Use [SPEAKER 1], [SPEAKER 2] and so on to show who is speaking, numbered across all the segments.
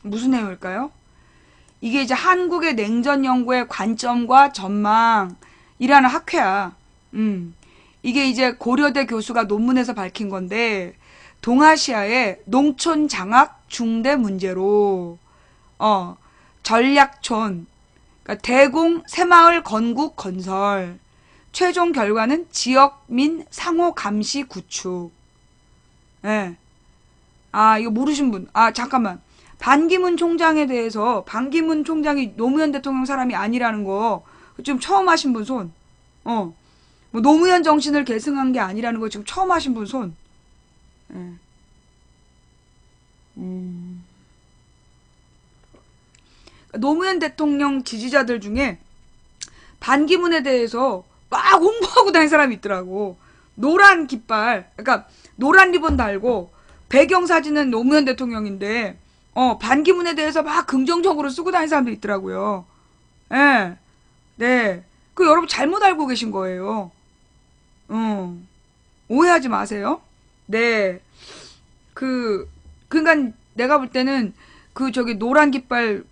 [SPEAKER 1] 무슨 내용일까요? 이게 이제 한국의 냉전 연구의 관점과 전망이라는 학회야. 이게 이제 고려대 교수가 논문에서 밝힌 건데, 동아시아의 농촌 장악 중대 문제로, 전략촌, 그러니까 대공 새마을 건국 건설, 최종 결과는 지역민 상호 감시 구축. 예. 아, 이거 모르신 분. 아, 잠깐만. 반기문 총장에 대해서 반기문 총장이 노무현 대통령 사람이 아니라는 거 지금 처음 하신 분 손. 뭐 노무현 정신을 계승한 게 아니라는 거 지금 처음 하신 분 손. 예. 노무현 대통령 지지자들 중에 반기문에 대해서 막 홍보하고 다니는 사람이 있더라고. 노란 깃발, 그러니까 노란 리본 달고 배경사진은 노무현 대통령인데 반기문에 대해서 막 긍정적으로 쓰고 다니는 사람도 있더라고요. 예. 네. 그 여러분 잘못 알고 계신 거예요. 오해하지 마세요. 네. 그러니까 내가 볼 때는 그 저기 노란 깃발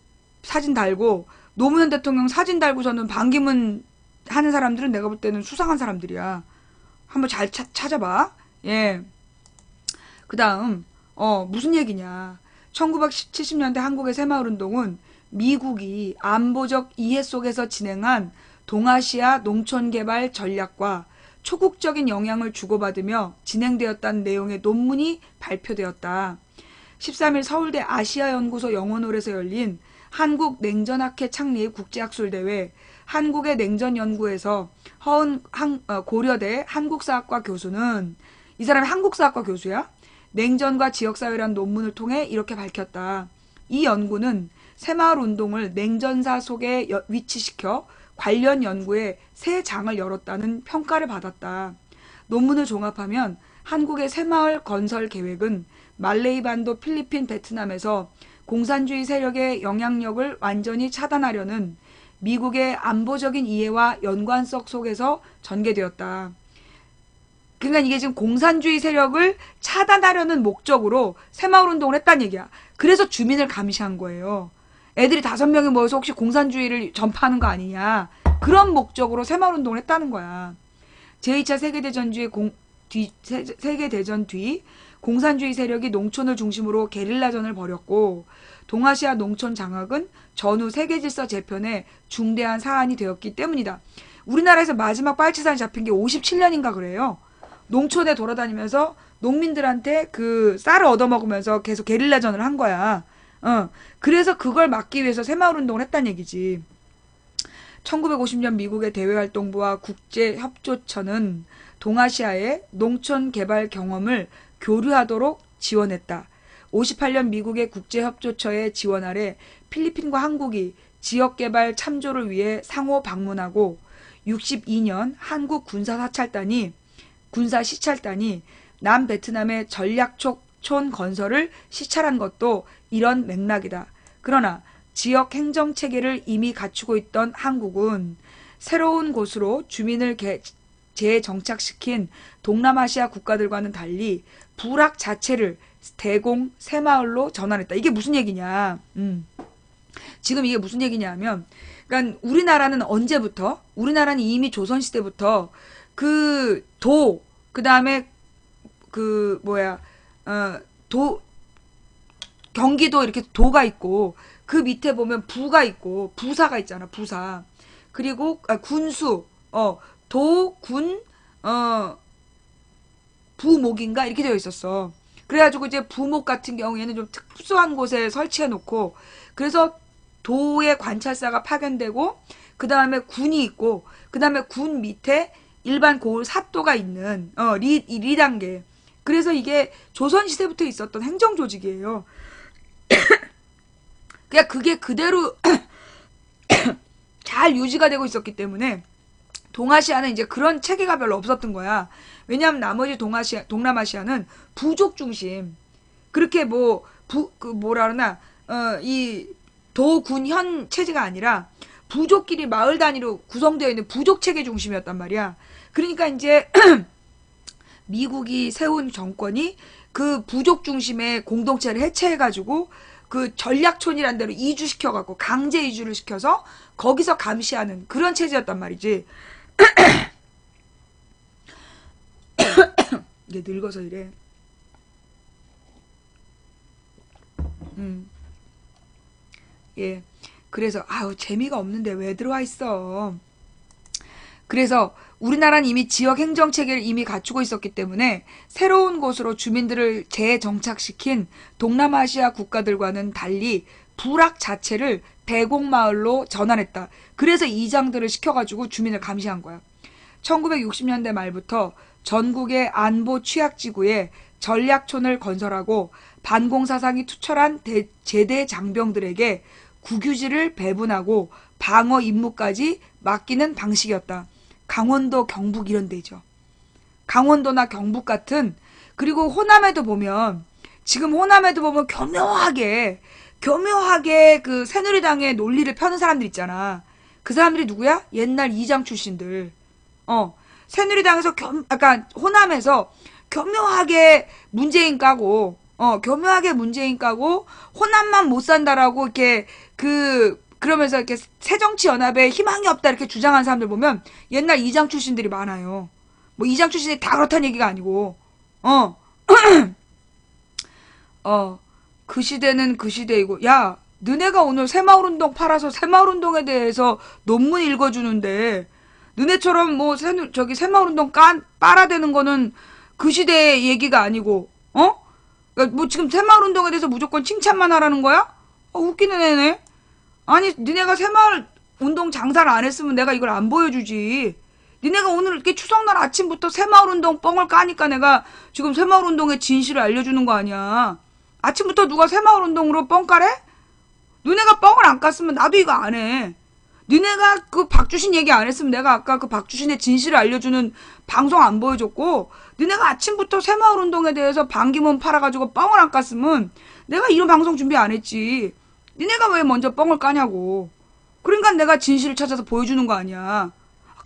[SPEAKER 1] 사진 달고 노무현 대통령 사진 달고서는 반기문 하는 사람들은 내가 볼 때는 수상한 사람들이야. 한번 잘 찾아봐. 예. 그 다음, 무슨 얘기냐. 1970년대 한국의 새마을운동은 미국이 안보적 이해 속에서 진행한 동아시아 농촌개발 전략과 초국적인 영향을 주고받으며 진행되었다는 내용의 논문이 발표되었다. 13일 서울대 아시아연구소 영어홀에서 열린 한국냉전학회 창립 국제학술대회 한국의 냉전연구에서 고려대 한국사학과 교수는 이 사람이 한국사학과 교수야? 냉전과 지역사회란 논문을 통해 이렇게 밝혔다. 이 연구는 새마을운동을 냉전사 속에 위치시켜 관련 연구에 새 장을 열었다는 평가를 받았다. 논문을 종합하면 한국의 새마을 건설 계획은 말레이 반도, 필리핀, 베트남에서 공산주의 세력의 영향력을 완전히 차단하려는 미국의 안보적인 이해와 연관성 속에서 전개되었다. 그러니까 이게 지금 공산주의 세력을 차단하려는 목적으로 새마을운동을 했다는 얘기야. 그래서 주민을 감시한 거예요. 애들이 5명이 모여서 혹시 공산주의를 전파하는 거 아니냐. 그런 목적으로 새마을운동을 했다는 거야. 제2차 세계대전 뒤 공산주의 세력이 농촌을 중심으로 게릴라전을 벌였고 동아시아 농촌 장악은 전후 세계질서 재편에 중대한 사안이 되었기 때문이다. 우리나라에서 마지막 빨치산이 잡힌 게 57년인가 그래요. 농촌에 돌아다니면서 농민들한테 그 쌀을 얻어먹으면서 계속 게릴라전을 한 거야. 그래서 그걸 막기 위해서 새마을운동을 했다는 얘기지. 1950년 미국의 대외활동부와 국제협조처는 동아시아의 농촌 개발 경험을 교류하도록 지원했다. 58년 미국의 국제협조처의 지원 아래 필리핀과 한국이 지역개발 참조를 위해 상호 방문하고 62년 한국 군사시찰단이 남베트남의 전략촌 건설을 시찰한 것도 이런 맥락이다. 그러나 지역 행정체계를 이미 갖추고 있던 한국은 새로운 곳으로 주민을 재정착시킨 동남아시아 국가들과는 달리 부락 자체를 대공 새마을로 전환했다. 이게 무슨 얘기냐. 지금 이게 무슨 얘기냐면 그러니까 우리나라는 언제부터 우리나라는 이미 조선시대부터 그다음에 경기도 이렇게 도가 있고 그 밑에 보면 부가 있고 부사가 있잖아. 부사. 그리고 군수 도, 군, 부목인가 이렇게 되어 있었어. 그래가지고 이제 부목 같은 경우에는 좀 특수한 곳에 설치해 놓고 그래서 도의 관찰사가 파견되고 그 다음에 군이 있고 그 다음에 군 밑에 일반 고을 사도가 있는 리 단계. 그래서 이게 조선시대부터 있었던 행정조직이에요. 그냥 그게 그대로 잘 유지가 되고 있었기 때문에 동아시아는 이제 그런 체계가 별로 없었던 거야. 왜냐하면 나머지 동남아시아는 부족 중심. 그렇게 이 도군현 체제가 아니라 부족끼리 마을 단위로 구성되어 있는 부족 체계 중심이었단 말이야. 그러니까 이제 미국이 세운 정권이 그 부족 중심의 공동체를 해체해가지고 그 전략촌이란 데로 이주시켜갖고 강제 이주를 시켜서 거기서 감시하는 그런 체제였단 말이지. 이게 늙어서 이래. 예. 그래서 아유 재미가 없는데 왜 들어와 있어. 그래서 우리나라는 이미 지역 행정 체계를 이미 갖추고 있었기 때문에 새로운 곳으로 주민들을 재정착시킨 동남아시아 국가들과는 달리 부락 자체를 대공마을로 전환했다. 그래서 이장들을 시켜가지고 주민을 감시한 거야. 1960년대 말부터 전국의 안보 취약지구에 전략촌을 건설하고 반공사상이 투철한 제대 장병들에게 국유지를 배분하고 방어 임무까지 맡기는 방식이었다. 강원도, 경북 이런 데죠. 강원도나 경북 같은, 그리고 호남에도 보면, 지금 호남에도 보면 교묘하게 그 새누리당의 논리를 펴는 사람들 있잖아. 그 사람들이 누구야? 옛날 이장 출신들. 새누리당에서 약간 호남에서 교묘하게 문재인 까고, 호남만 못 산다라고 이렇게 그러면서 이렇게 새정치연합에 희망이 없다 이렇게 주장하는 사람들 보면 옛날 이장 출신들이 많아요. 뭐 이장 출신이 다 그렇다는 얘기가 아니고, 그 시대는 그 시대이고, 야, 너네가 오늘 새마을운동 팔아서 새마을운동에 대해서 논문 읽어주는데, 너네처럼 뭐 새마을운동 빨아대는 거는 그 시대의 얘기가 아니고, 뭐 지금 새마을운동에 대해서 무조건 칭찬만 하라는 거야? 웃기는 애네. 아니 니네가 새마을운동 장사를 안 했으면 내가 이걸 안 보여주지. 니네가 오늘 이렇게 추석날 아침부터 새마을운동 뻥을 까니까 내가 지금 새마을운동의 진실을 알려주는 거 아니야. 아침부터 누가 새마을운동으로 뻥 까래? 너네가 뻥을 안 깠으면 나도 이거 안 해. 니네가 그 박주신 얘기 안 했으면 내가 아까 그 박주신의 진실을 알려주는 방송 안 보여줬고, 니네가 아침부터 새마을운동에 대해서 반기문 팔아가지고 뻥을 안 깠으면 내가 이런 방송 준비 안 했지. 니네가 왜 먼저 뻥을 까냐고. 그러니까 내가 진실을 찾아서 보여주는 거 아니야.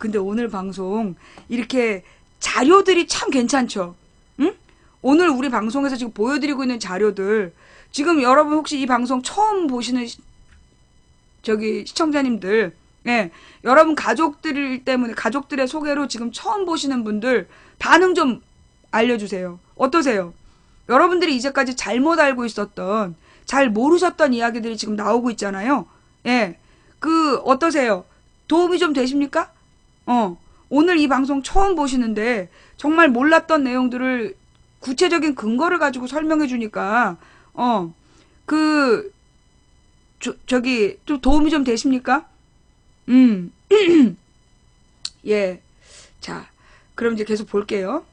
[SPEAKER 1] 근데 오늘 방송 이렇게 자료들이 참 괜찮죠. 응? 오늘 우리 방송에서 지금 보여드리고 있는 자료들, 지금 여러분 혹시 이 방송 처음 보시는 시청자님들, 예, 여러분 가족들 때문에, 가족들의 소개로 지금 처음 보시는 분들 반응 좀 알려주세요. 어떠세요? 여러분들이 이제까지 잘못 알고 있었던, 잘 모르셨던 이야기들이 지금 나오고 있잖아요. 예, 어떠세요? 도움이 좀 되십니까? 오늘 이 방송 처음 보시는데 정말 몰랐던 내용들을 구체적인 근거를 가지고 설명해 주니까 좀 도움이 좀 되십니까? 예. 자, 그럼 이제 계속 볼게요.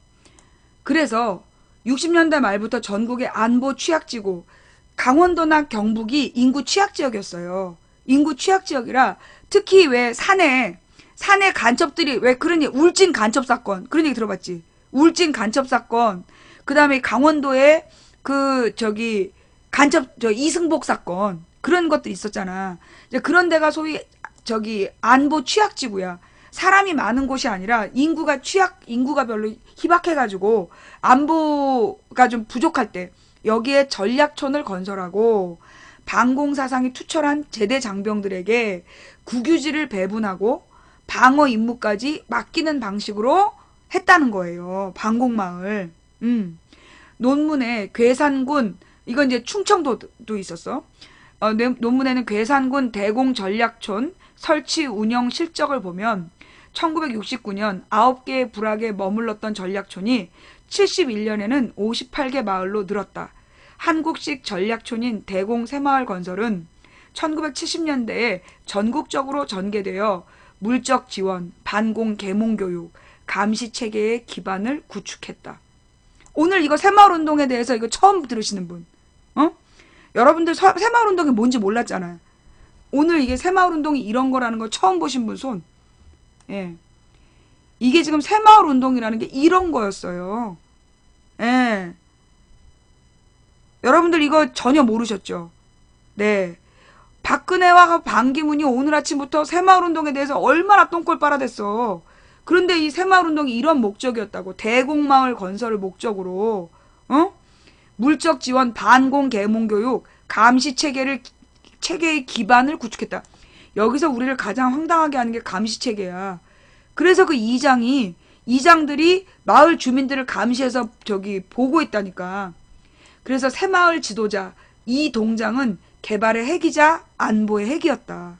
[SPEAKER 1] 그래서 60년대 말부터 전국의 안보 취약지구, 강원도나 경북이 인구 취약지역이었어요. 인구 취약지역이라 특히 왜 산에 간첩들이 왜 그러니 울진 간첩 사건 그런 얘기 들어봤지? 울진 간첩 사건, 그 다음에 강원도에 이승복 사건 그런 것도 있었잖아. 이제 그런 데가 소위 안보 취약지구야. 사람이 많은 곳이 아니라 인구가 별로 희박해가지고 안보가 좀 부족할 때 여기에 전략촌을 건설하고 반공사상이 투철한 제대 장병들에게 국유지를 배분하고 방어 임무까지 맡기는 방식으로 했다는 거예요. 반공마을. 논문에 괴산군, 이건 이제 충청도도 있었어. 논문에는 괴산군 대공전략촌 설치 운영 실적을 보면 1969년 9개의 부락에 머물렀던 전략촌이 71년에는 58개 마을로 늘었다. 한국식 전략촌인 대공 새마을 건설은 1970년대에 전국적으로 전개되어 물적 지원, 반공 계몽 교육, 감시 체계의 기반을 구축했다. 오늘 이거 새마을운동에 대해서 이거 처음 들으시는 분, 여러분들 새마을운동이 뭔지 몰랐잖아요. 오늘 이게 새마을운동이 이런 거라는 거 처음 보신 분 손. 예. 이게 지금 새마을운동이라는 게 이런 거였어요. 예. 여러분들 이거 전혀 모르셨죠? 네. 박근혜와 반기문이 오늘 아침부터 새마을운동에 대해서 얼마나 똥골 빨아댔어. 그런데 이 새마을운동이 이런 목적이었다고. 대공마을 건설을 목적으로, 물적 지원, 반공 계몽 교육, 감시 체계의 기반을 구축했다. 여기서 우리를 가장 황당하게 하는 게 감시 체계야. 그래서 그 이장들이 마을 주민들을 감시해서 보고 있다니까. 그래서 새마을 지도자 이 동장은 개발의 핵이자 안보의 핵이었다.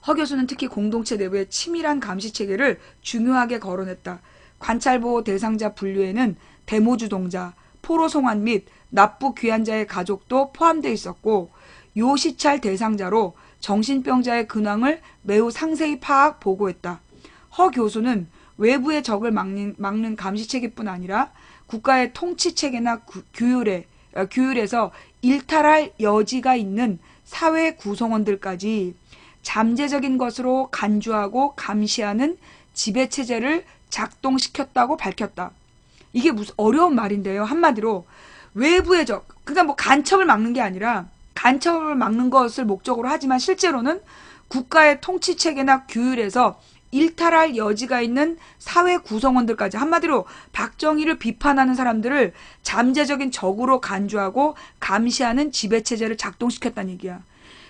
[SPEAKER 1] 허 교수는 특히 공동체 내부의 치밀한 감시 체계를 중요하게 거론했다. 관찰보호 대상자 분류에는 대모주동자, 포로송환 및 납부 귀환자의 가족도 포함되어 있었고 요시찰 대상자로 정신병자의 근황을 매우 상세히 파악 보고했다. 허 교수는 외부의 적을 막는 감시체계뿐 아니라 국가의 통치체계나 규율에서 일탈할 여지가 있는 사회 구성원들까지 잠재적인 것으로 간주하고 감시하는 지배체제를 작동시켰다고 밝혔다. 이게 무슨 어려운 말인데요. 한마디로 외부의 적, 그러니까 간첩을 막는 게 아니라 간첩을 막는 것을 목적으로 하지만 실제로는 국가의 통치체계나 규율에서 일탈할 여지가 있는 사회 구성원들까지, 한마디로 박정희를 비판하는 사람들을 잠재적인 적으로 간주하고 감시하는 지배체제를 작동시켰다는 얘기야.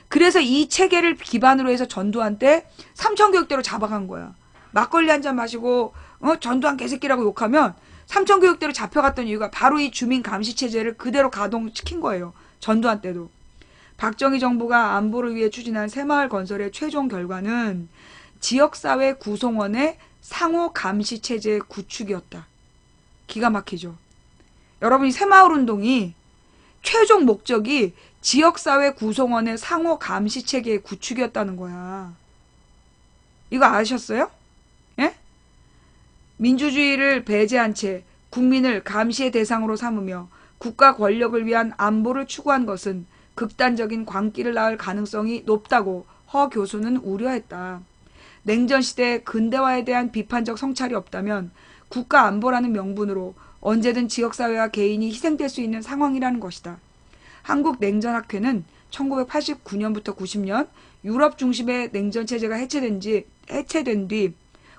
[SPEAKER 1] 그래서 이 체계를 기반으로 해서 전두환 때 삼천교육대로 잡아간 거야. 막걸리 한 잔 마시고 전두환 개새끼라고 욕하면 삼천교육대로 잡혀갔던 이유가 바로 이 주민 감시체제를 그대로 가동시킨 거예요. 전두환 때도. 박정희 정부가 안보를 위해 추진한 새마을 건설의 최종 결과는 지역사회 구성원의 상호 감시체제의 구축이었다. 기가 막히죠. 여러분, 이 새마을운동이 최종 목적이 지역사회 구성원의 상호 감시체계의 구축이었다는 거야. 이거 아셨어요? 예? 민주주의를 배제한 채 국민을 감시의 대상으로 삼으며 국가 권력을 위한 안보를 추구한 것은 극단적인 광기를 낳을 가능성이 높다고 허 교수는 우려했다. 냉전시대에 근대화에 대한 비판적 성찰이 없다면 국가 안보라는 명분으로 언제든 지역사회와 개인이 희생될 수 있는 상황이라는 것이다. 한국냉전학회는 1989년부터 90년 유럽 중심의 냉전체제가 해체된 뒤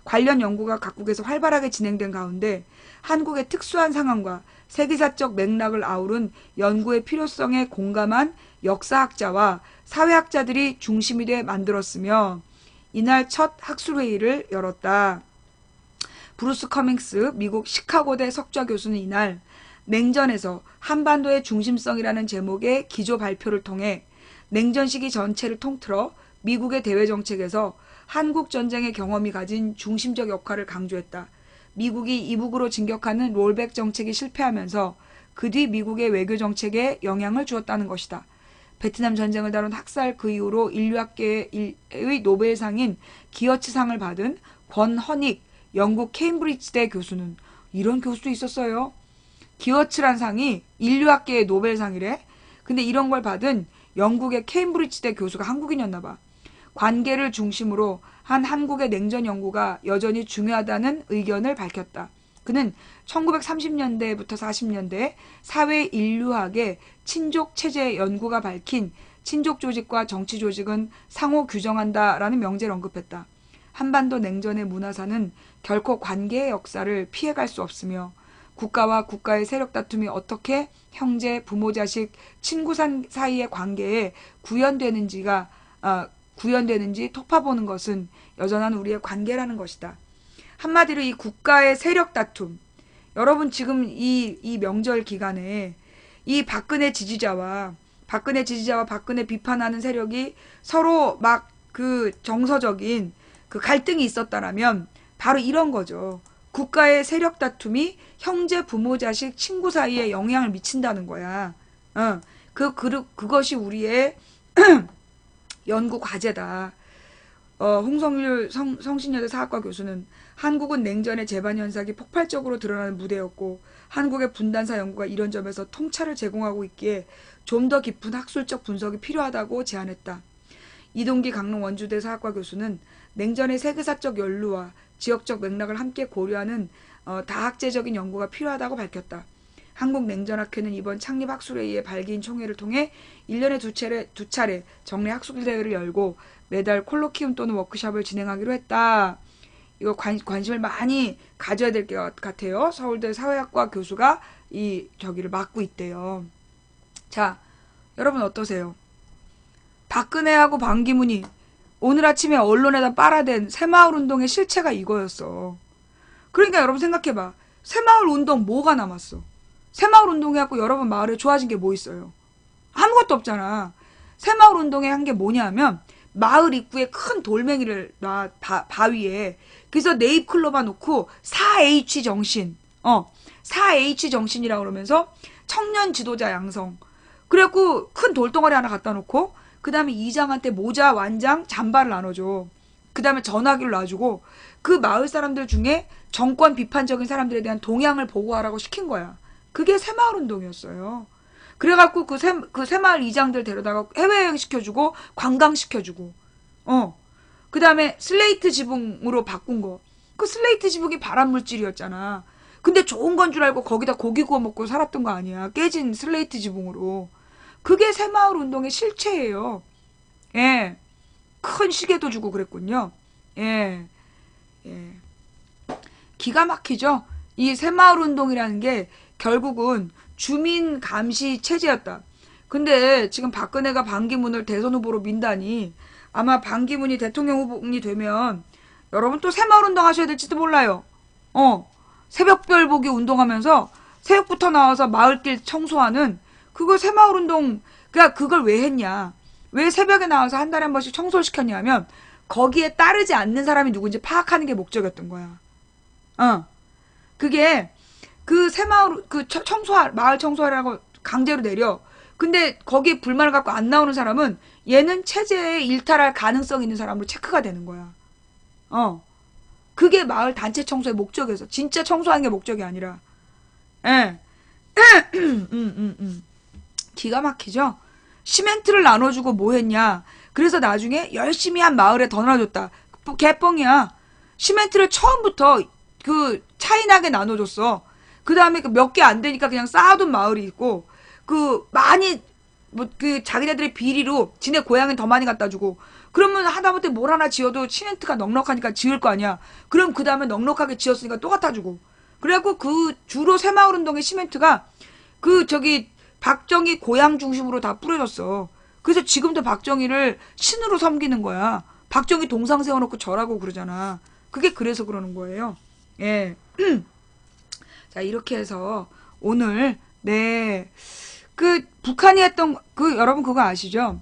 [SPEAKER 1] 관련 연구가 각국에서 활발하게 진행된 가운데 한국의 특수한 상황과 세계사적 맥락을 아우른 연구의 필요성에 공감한 역사학자와 사회학자들이 중심이 돼 만들었으며 이날 첫 학술회의를 열었다. 브루스 커밍스 미국 시카고대 석좌 교수는 이날 냉전에서 한반도의 중심성이라는 제목의 기조 발표를 통해 냉전 시기 전체를 통틀어 미국의 대외 정책에서 한국 전쟁의 경험이 가진 중심적 역할을 강조했다. 미국이 이북으로 진격하는 롤백 정책이 실패하면서 그 뒤 미국의 외교 정책에 영향을 주었다는 것이다. 베트남 전쟁을 다룬 학살 그 이후로 인류학계의 노벨상인 기어츠상을 받은 권허닉 영국 케임브리지대 교수는 이런 교수도 있었어요. 기어츠란 상이 인류학계의 노벨상이래. 근데 이런 걸 받은 영국의 케임브리지대 교수가 한국인이었나 봐. 관계를 중심으로 한 한국의 냉전 연구가 여전히 중요하다는 의견을 밝혔다. 그는 1930년대부터 40년대 사회 인류학의 친족 체제 연구가 밝힌 친족 조직과 정치 조직은 상호 규정한다라는 명제를 언급했다. 한반도 냉전의 문화사는 결코 관계의 역사를 피해갈 수 없으며 국가와 국가의 세력 다툼이 어떻게 형제, 부모, 자식, 친구 사이의 관계에 구현되는지 톡파보는 것은 여전한 우리의 관계라는 것이다. 한마디로 이 국가의 세력 다툼. 여러분 지금 이 명절 기간에 이 박근혜 지지자와 박근혜 비판하는 세력이 서로 막 그 정서적인 그 갈등이 있었다라면 바로 이런 거죠. 국가의 세력 다툼이 형제, 부모, 자식, 친구 사이에 영향을 미친다는 거야. 그것이 우리의 연구 과제다. 홍성률 성신여대 사학과 교수는 한국은 냉전의 재반 현상이 폭발적으로 드러나는 무대였고 한국의 분단사 연구가 이런 점에서 통찰을 제공하고 있기에 좀 더 깊은 학술적 분석이 필요하다고 제안했다. 이동기 강릉 원주대 사학과 교수는 냉전의 세계사적 연루와 지역적 맥락을 함께 고려하는 다학제적인 연구가 필요하다고 밝혔다. 한국냉전학회는 이번 창립학술회의의 발기인 총회를 통해 1년에 두 차례 정례 학술대회를 열고 매달 콜로키움 또는 워크숍을 진행하기로 했다. 이거 관심을 많이 가져야 될 것 같아요. 서울대 사회학과 교수가 저기를 맡고 있대요. 자, 여러분 어떠세요? 박근혜하고 반기문이 오늘 아침에 언론에다 빨아댄 새마을운동의 실체가 이거였어. 그러니까 여러분 생각해봐. 새마을운동 뭐가 남았어? 새마을운동 해갖고 여러분 마을에 좋아진 게 뭐 있어요? 아무것도 없잖아. 새마을운동에 한 게 뭐냐면 마을 입구에 큰 돌멩이를 놔, 바위에. 그래서 네잎클로바 놓고 4H 정신, 4H 정신이라고 그러면서 청년 지도자 양성. 그래갖고 큰 돌덩어리 하나 갖다 놓고 그 다음에 이장한테 모자, 완장, 잠바를 나눠줘. 그 다음에 전화기를 놔주고 그 마을 사람들 중에 정권 비판적인 사람들에 대한 동향을 보고하라고 시킨 거야. 그게 새마을운동이었어요. 그래갖고 그 새마을 이장들 데려다가 해외여행 시켜주고 관광시켜주고 그 다음에 슬레이트 지붕으로 바꾼 거. 그 슬레이트 지붕이 발암물질이었잖아. 근데 좋은 건 줄 알고 거기다 고기 구워 먹고 살았던 거 아니야. 깨진 슬레이트 지붕으로. 그게 새마을운동의 실체예요. 예. 큰 시계도 주고 그랬군요. 예. 예. 기가 막히죠? 이 새마을운동이라는 게 결국은 주민 감시 체제였다. 근데 지금 박근혜가 반기문을 대선 후보로 민다니 아마 반기문이 대통령 후보이 되면 여러분 또 새마을운동 하셔야 될지도 몰라요. 새벽별 보기 운동하면서 새벽부터 나와서 마을길 청소하는 그거 새마을운동. 그러니까 그걸 왜 했냐. 왜 새벽에 나와서 한 달에 한 번씩 청소를 시켰냐면 거기에 따르지 않는 사람이 누군지 파악하는 게 목적이었던 거야. 그게 그 새마을 마을 청소하라고 강제로 내려. 근데 거기에 불만을 갖고 안 나오는 사람은 얘는 체제에 일탈할 가능성 있는 사람으로 체크가 되는 거야. 그게 마을 단체 청소의 목적이었어. 진짜 청소하는 게 목적이 아니라. 예. 기가 막히죠? 시멘트를 나눠주고 뭐 했냐. 그래서 나중에 열심히 한 마을에 더 나눠줬다. 개뻥이야. 시멘트를 처음부터 그 차이나게 나눠줬어. 그 다음에 몇 개 안 되니까 그냥 쌓아둔 마을이 있고, 많이, 자기네들의 비리로 지네 고향엔 더 많이 갖다 주고, 그러면 하다못해 뭘 하나 지어도 시멘트가 넉넉하니까 지을 거 아니야. 그럼 그 다음에 넉넉하게 지었으니까 또 갖다 주고. 그래갖고 주로 새마을운동의 시멘트가 박정희 고향 중심으로 다 뿌려졌어. 그래서 지금도 박정희를 신으로 섬기는 거야. 박정희 동상 세워놓고 절하고 그러잖아. 그게 그래서 그러는 거예요. 예. 자, 이렇게 해서 오늘 북한이 했던 여러분 그거 아시죠?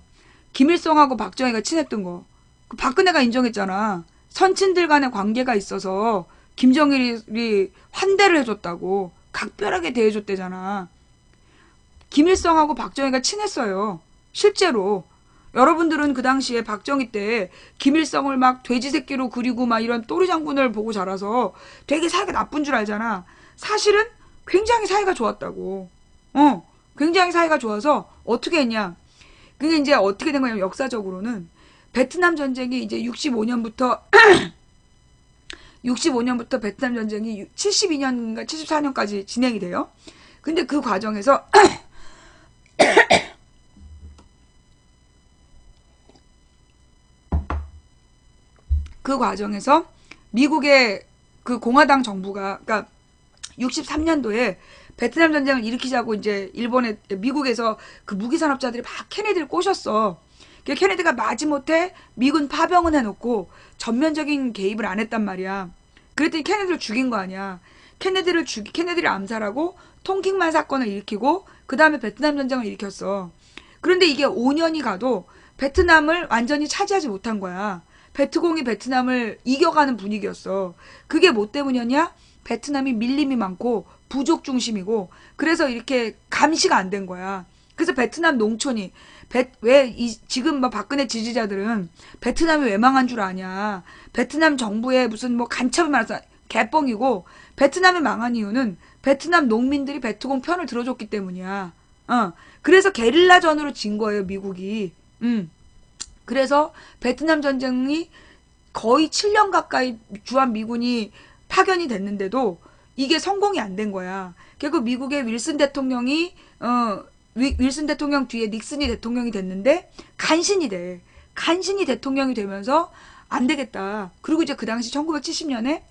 [SPEAKER 1] 김일성하고 박정희가 친했던 거. 박근혜가 인정했잖아. 선친들 간의 관계가 있어서 김정일이 환대를 해줬다고. 각별하게 대해줬대잖아. 김일성하고 박정희가 친했어요. 실제로. 여러분들은 그 당시에 박정희 때 김일성을 막 돼지 새끼로 그리고 막 이런 또리 장군을 보고 자라서 되게 사이가 나쁜 줄 알잖아. 사실은 굉장히 사이가 좋았다고. 굉장히 사이가 좋아서 어떻게 했냐. 그게 이제 어떻게 된 거냐면 역사적으로는 베트남 전쟁이 이제 65년부터 베트남 전쟁이 72년인가 74년까지 진행이 돼요. 근데 그 과정에서 미국의 그 공화당 정부가 그러니까 63년도에 베트남 전쟁을 일으키자고 이제 미국에서 그 무기 산업자들이 막 케네디를 꼬셨어. 케네디가 마지못해 미군 파병은 해놓고 전면적인 개입을 안 했단 말이야. 그랬더니 케네디를 죽인 거 아니야. 케네디를 암살하고 통킹만 사건을 일으키고 그 다음에 베트남 전쟁을 일으켰어. 그런데 이게 5년이 가도 베트남을 완전히 차지하지 못한 거야. 베트공이 베트남을 이겨가는 분위기였어. 그게 뭐 때문이었냐? 베트남이 밀림이 많고 부족 중심이고 그래서 이렇게 감시가 안 된 거야. 그래서 베트남 농촌이 지금 뭐 박근혜 지지자들은 베트남이 왜 망한 줄 아냐. 베트남 정부에 무슨 뭐 간첩이 많아서 개뻥이고 베트남이 망한 이유는 베트남 농민들이 베트공 편을 들어줬기 때문이야. 그래서 게릴라전으로 진 거예요, 미국이. 그래서 베트남 전쟁이 거의 7년 가까이 주한 미군이 파견이 됐는데도 이게 성공이 안 된 거야. 결국 미국의 윌슨 대통령 뒤에 닉슨이 대통령이 됐는데 간신히 대통령이 되면서 안 되겠다. 그리고 이제 그 당시 1970년에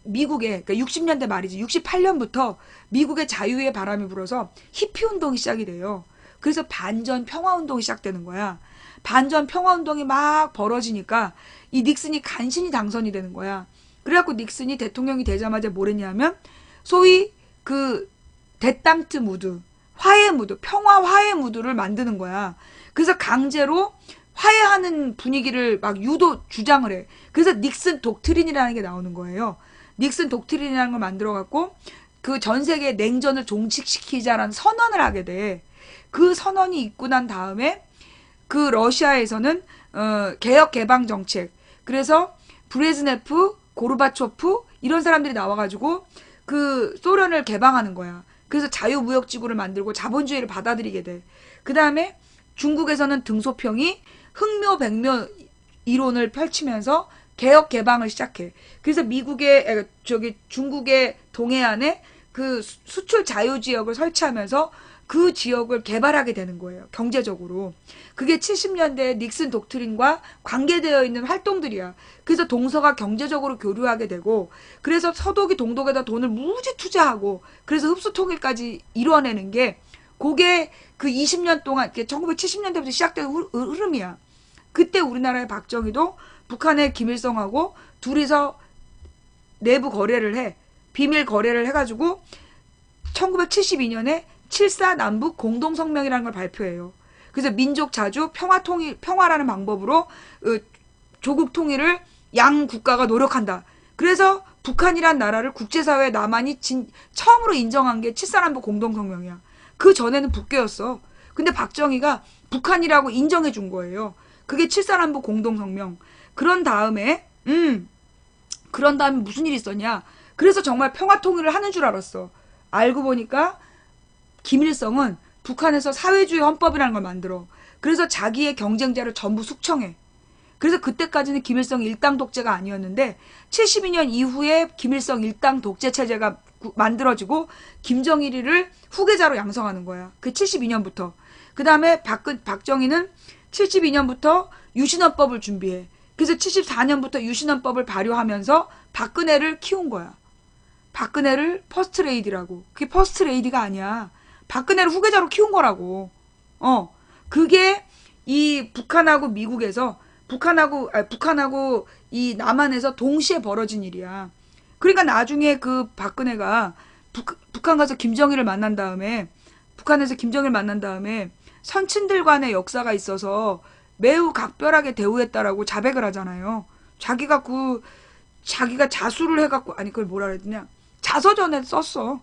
[SPEAKER 1] 미국에, 그러니까 60년대 말이지, 68년부터 미국의 자유의 바람이 불어서 히피 운동이 시작이 돼요. 그래서 반전 평화 운동이 시작되는 거야. 반전 평화 운동이 막 벌어지니까 이 닉슨이 간신히 당선이 되는 거야. 그래갖고 닉슨이 대통령이 되자마자 뭘 했냐면, 소위 데담트 무드, 화해 무드, 평화 화해 무드를 만드는 거야. 그래서 강제로 화해하는 분위기를 막 주장을 해. 그래서 닉슨 독트린이라는 게 나오는 거예요. 닉슨 독트린이라는 걸 만들어갖고 그 전 세계 냉전을 종식시키자라는 선언을 하게 돼. 그 선언이 있고 난 다음에 그 러시아에서는 개혁 개방 정책. 그래서 브레즈네프, 고르바초프 이런 사람들이 나와가지고 그 소련을 개방하는 거야. 그래서 자유무역지구를 만들고 자본주의를 받아들이게 돼. 그 다음에 중국에서는 등소평이 흑묘백묘 이론을 펼치면서 개혁 개방을 시작해. 그래서 중국의 동해안에 그 수출 자유 지역을 설치하면서 그 지역을 개발하게 되는 거예요. 경제적으로. 그게 70년대 닉슨 독트린과 관계되어 있는 활동들이야. 그래서 동서가 경제적으로 교류하게 되고, 그래서 서독이 동독에다 돈을 무지 투자하고, 그래서 흡수 통일까지 이뤄내는 게, 그게 그 20년 동안, 1970년대부터 시작된 흐름이야. 그때 우리나라의 박정희도 북한의 김일성하고 둘이서 내부 거래를 해. 비밀 거래를 해가지고 1972년에 7.4 남북 공동성명이라는 걸 발표해요. 그래서 민족 자주 평화라는 방법으로 조국 통일을 양 국가가 노력한다. 그래서 북한이란 나라를 국제사회 남한이 처음으로 인정한 게 7.4 남북 공동성명이야. 그 전에는 북괴였어. 근데 박정희가 북한이라고 인정해 준 거예요. 그게 7.4 남북 공동성명. 그런 다음에 무슨 일이 있었냐. 그래서 정말 평화통일을 하는 줄 알았어. 알고 보니까 김일성은 북한에서 사회주의 헌법이라는 걸 만들어. 그래서 자기의 경쟁자를 전부 숙청해. 그래서 그때까지는 김일성 일당 독재가 아니었는데 72년 이후에 김일성 일당 독재 체제가 만들어지고 김정일이를 후계자로 양성하는 거야. 그 72년부터. 그 다음에 박정희는 72년부터 유신헌법을 준비해. 그래서 74년부터 유신헌법을 발효하면서 박근혜를 키운 거야. 박근혜를 퍼스트레이디라고. 그게 퍼스트레이디가 아니야. 박근혜를 후계자로 키운 거라고. 그게 이 북한하고 미국에서 북한하고 이 남한에서 동시에 벌어진 일이야. 그러니까 나중에 그 박근혜가 북한 가서 김정일을 만난 다음에 북한에서 김정일을 만난 다음에 선친들 간의 역사가 있어서 매우 각별하게 대우했다라고 자백을 하잖아요. 자기가 자수를 해갖고, 아니, 그걸 뭐라 그랬냐. 자서전에 썼어.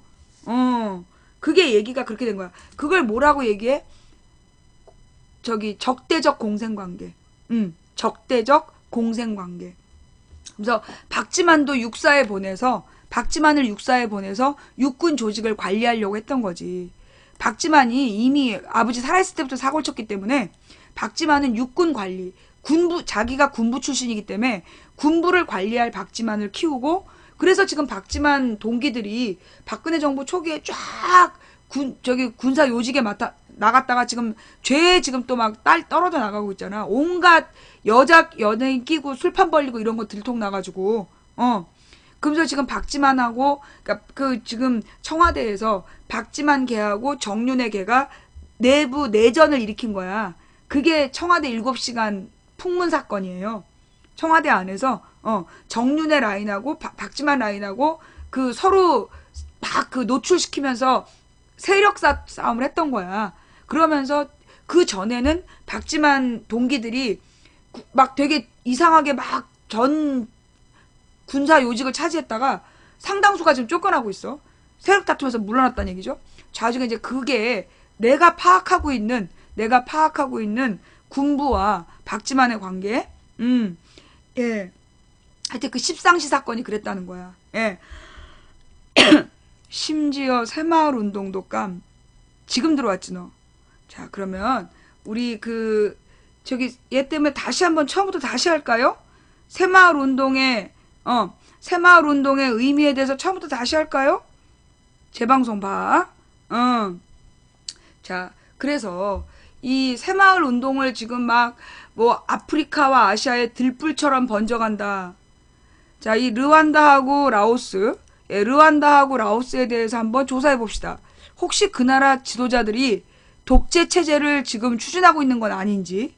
[SPEAKER 1] 그게 얘기가 그렇게 된 거야. 그걸 뭐라고 얘기해? 적대적 공생관계. 적대적 공생관계. 그래서 박지만을 육사에 보내서 육군 조직을 관리하려고 했던 거지. 박지만이 이미 아버지 살아있을 때부터 사고를 쳤기 때문에 박지만은 육군 관리, 자기가 군부 출신이기 때문에 군부를 관리할 박지만을 키우고, 그래서 지금 박지만 동기들이 박근혜 정부 초기에 쫙 군사 요직에 나갔다가 지금 지금 또 막 떨어져 나가고 있잖아. 온갖 여자 연예인 끼고 술판 벌리고 이런 거 들통 나가지고, 그러면서 지금 박지만하고, 그러니까 지금 청와대에서 박지만 걔하고 정윤회 걔가 내부 내전을 일으킨 거야. 그게 청와대 7시간 풍문 사건이에요. 청와대 안에서 정윤회 라인하고 박지만 라인하고 서로 막 노출시키면서 세력 싸움을 했던 거야. 그러면서 그 전에는 박지만 동기들이 막 되게 이상하게 막 전 군사 요직을 차지했다가 상당수가 지금 쫓겨나고 있어. 세력 다투면서 물러났다는 얘기죠. 나중에 이제 그게 내가 파악하고 있는 군부와 박지만의 관계, 예. 하여튼 그 십상시 사건이 그랬다는 거야. 예. 심지어 새마을 운동도 지금 들어왔지 너. 자, 그러면 우리 얘 때문에 다시 한번 처음부터 다시 할까요? 새마을 운동의 의미에 대해서 처음부터 다시 할까요? 재방송 봐. 자, 그래서 이 새마을 운동을 지금 막 뭐 아프리카와 아시아의 들불처럼 번져간다. 자, 이 르완다하고 라오스, 예, 르완다하고 라오스에 대해서 한번 조사해 봅시다. 혹시 그 나라 지도자들이 독재 체제를 지금 추진하고 있는 건 아닌지.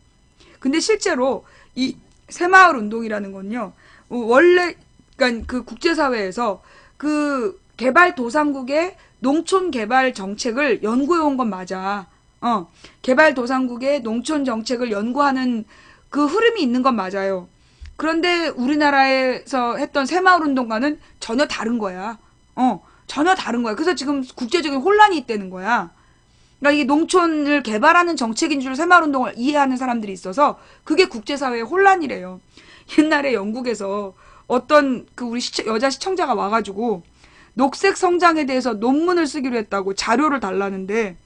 [SPEAKER 1] 근데 실제로 이 새마을 운동이라는 건요, 원래 그러니까 그 국제사회에서 그 개발도상국의 농촌 개발 정책을 연구해 온 건 맞아. 개발도상국의 농촌 정책을 연구하는 그 흐름이 있는 건 맞아요. 그런데 우리나라에서 했던 새마을 운동과는 전혀 다른 거야. 전혀 다른 거야. 그래서 지금 국제적인 혼란이 있다는 거야. 그러니까 이게 농촌을 개발하는 정책인 줄 새마을 운동을 이해하는 사람들이 있어서 그게 국제사회의 혼란이래요. 옛날에 영국에서 어떤 그 우리 여자 시청자가 와가지고 녹색 성장에 대해서 논문을 쓰기로 했다고 자료를 달라는데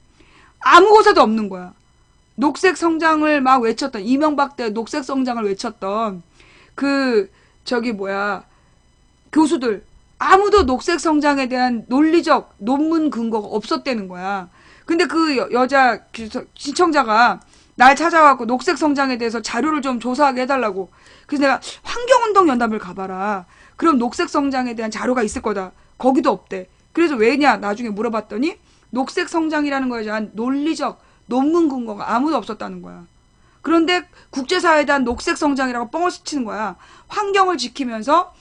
[SPEAKER 1] 아무 곳에도 없는 거야. 녹색 성장을 막 외쳤던, 이명박 때 녹색 성장을 외쳤던 그 저기 뭐야 교수들 아무도 녹색 성장에 대한 논리적 논문 근거가 없었다는 거야. 근데 그 여자 시청자가 날 찾아와갖고 녹색 성장에 대해서 자료를 좀 조사하게 해달라고. 그래서 내가 환경운동 연합을 가봐라. 그럼 녹색 성장에 대한 자료가 있을 거다. 거기도 없대. 그래서 왜냐 나중에 물어봤더니 녹색 성장이라는 거에 대한 논리적 논문 근거가 아무도 없었다는 거야. 그런데 국제사회에 대한 녹색 성장이라고 뻥을 치는 거야. 환경을 지키면서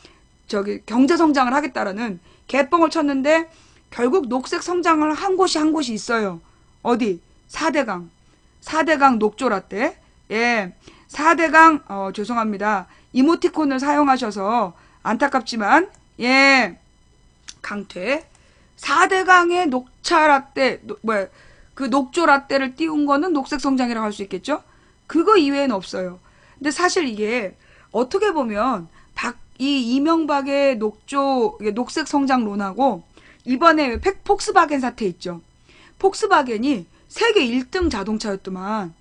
[SPEAKER 1] 저기 경제 성장을 하겠다라는 개뻥을 쳤는데 결국 녹색 성장을 한 곳이 한 곳이 있어요. 어디? 4대강. 4대강 녹조라떼. 예. 4대강 죄송합니다. 이모티콘을 사용하셔서 안타깝지만 예. 강퇴. 4대강의 녹차라떼 그 녹조라떼를 띄운 거는 녹색 성장이라고 할 수 있겠죠? 그거 이외에는 없어요. 근데 사실 이게 어떻게 보면 이 이명박의 녹색 성장론하고 이번에 폭스바겐 사태 있죠. 폭스바겐이 세계 1등 자동차였더만.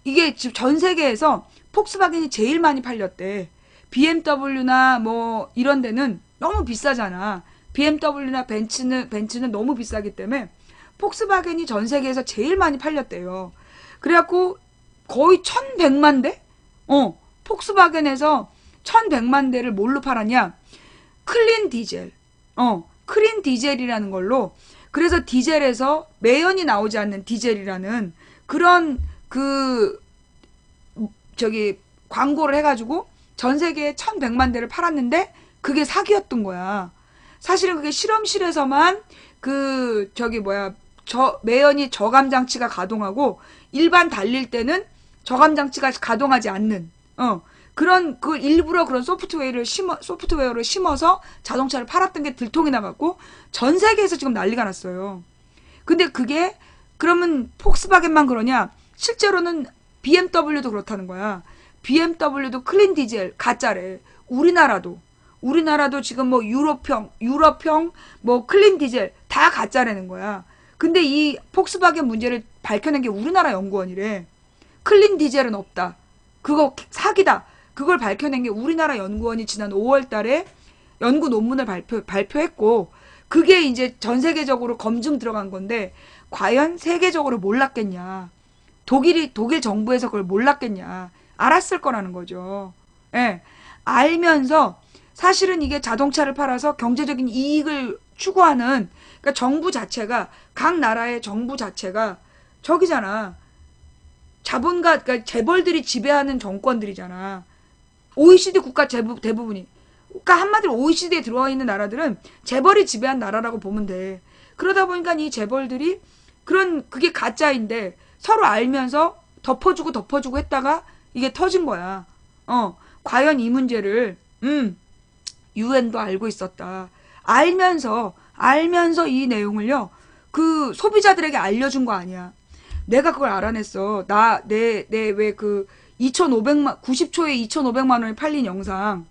[SPEAKER 1] 이게 지금 전 세계에서 폭스바겐이 제일 많이 팔렸대. BMW나 뭐 이런 데는 너무 비싸잖아. BMW나 벤츠는 너무 비싸기 때문에 폭스바겐이 전 세계에서 제일 많이 팔렸대요. 그래갖고 거의 1100만 대? 폭스바겐에서 1100만 대를 뭘로 팔았냐? 클린 디젤. 클린 디젤이라는 걸로. 그래서 디젤에서 매연이 나오지 않는 디젤이라는 그런 광고를 해가지고 전 세계에 1100만 대를 팔았는데 그게 사기였던 거야. 사실은 그게 실험실에서만 매연이 저감 장치가 가동하고 일반 달릴 때는 저감 장치가 가동하지 않는 그런 일부러 그런 소프트웨어를 심어서 자동차를 팔았던 게 들통이 나갖고 전 세계에서 지금 난리가 났어요. 근데 그게 그러면 폭스바겐만 그러냐? 실제로는 BMW도 그렇다는 거야. BMW도 클린 디젤 가짜래. 우리나라도 지금 뭐 유럽형 뭐 클린 디젤 다 가짜라는 거야. 근데 이 폭스바겐 문제를 밝혀낸 게 우리나라 연구원이래. 클린 디젤은 없다. 그거 사기다. 그걸 밝혀낸 게 우리나라 연구원이 지난 5월 달에 연구 논문을 발표했고 그게 이제 전 세계적으로 검증 들어간 건데 과연 세계적으로 몰랐겠냐. 독일 정부에서 그걸 몰랐겠냐. 알았을 거라는 거죠. 예. 알면서 사실은 이게 자동차를 팔아서 경제적인 이익을 추구하는 그러니까 정부 자체가 각 나라의 정부 자체가 저기잖아. 그러니까 재벌들이 지배하는 정권들이잖아. OECD 국가 대부분이. 그러니까 한마디로 OECD에 들어와 있는 나라들은 재벌이 지배한 나라라고 보면 돼. 그러다 보니까 이 재벌들이 그게 가짜인데 서로 알면서 덮어주고 했다가 이게 터진 거야. 과연 이 문제를 유엔도 알고 있었다. 알면서 이 내용을요. 그 소비자들에게 알려준 거 아니야. 내가 그걸 알아냈어. 왜 90초에 2,500만 원에 팔린 영상.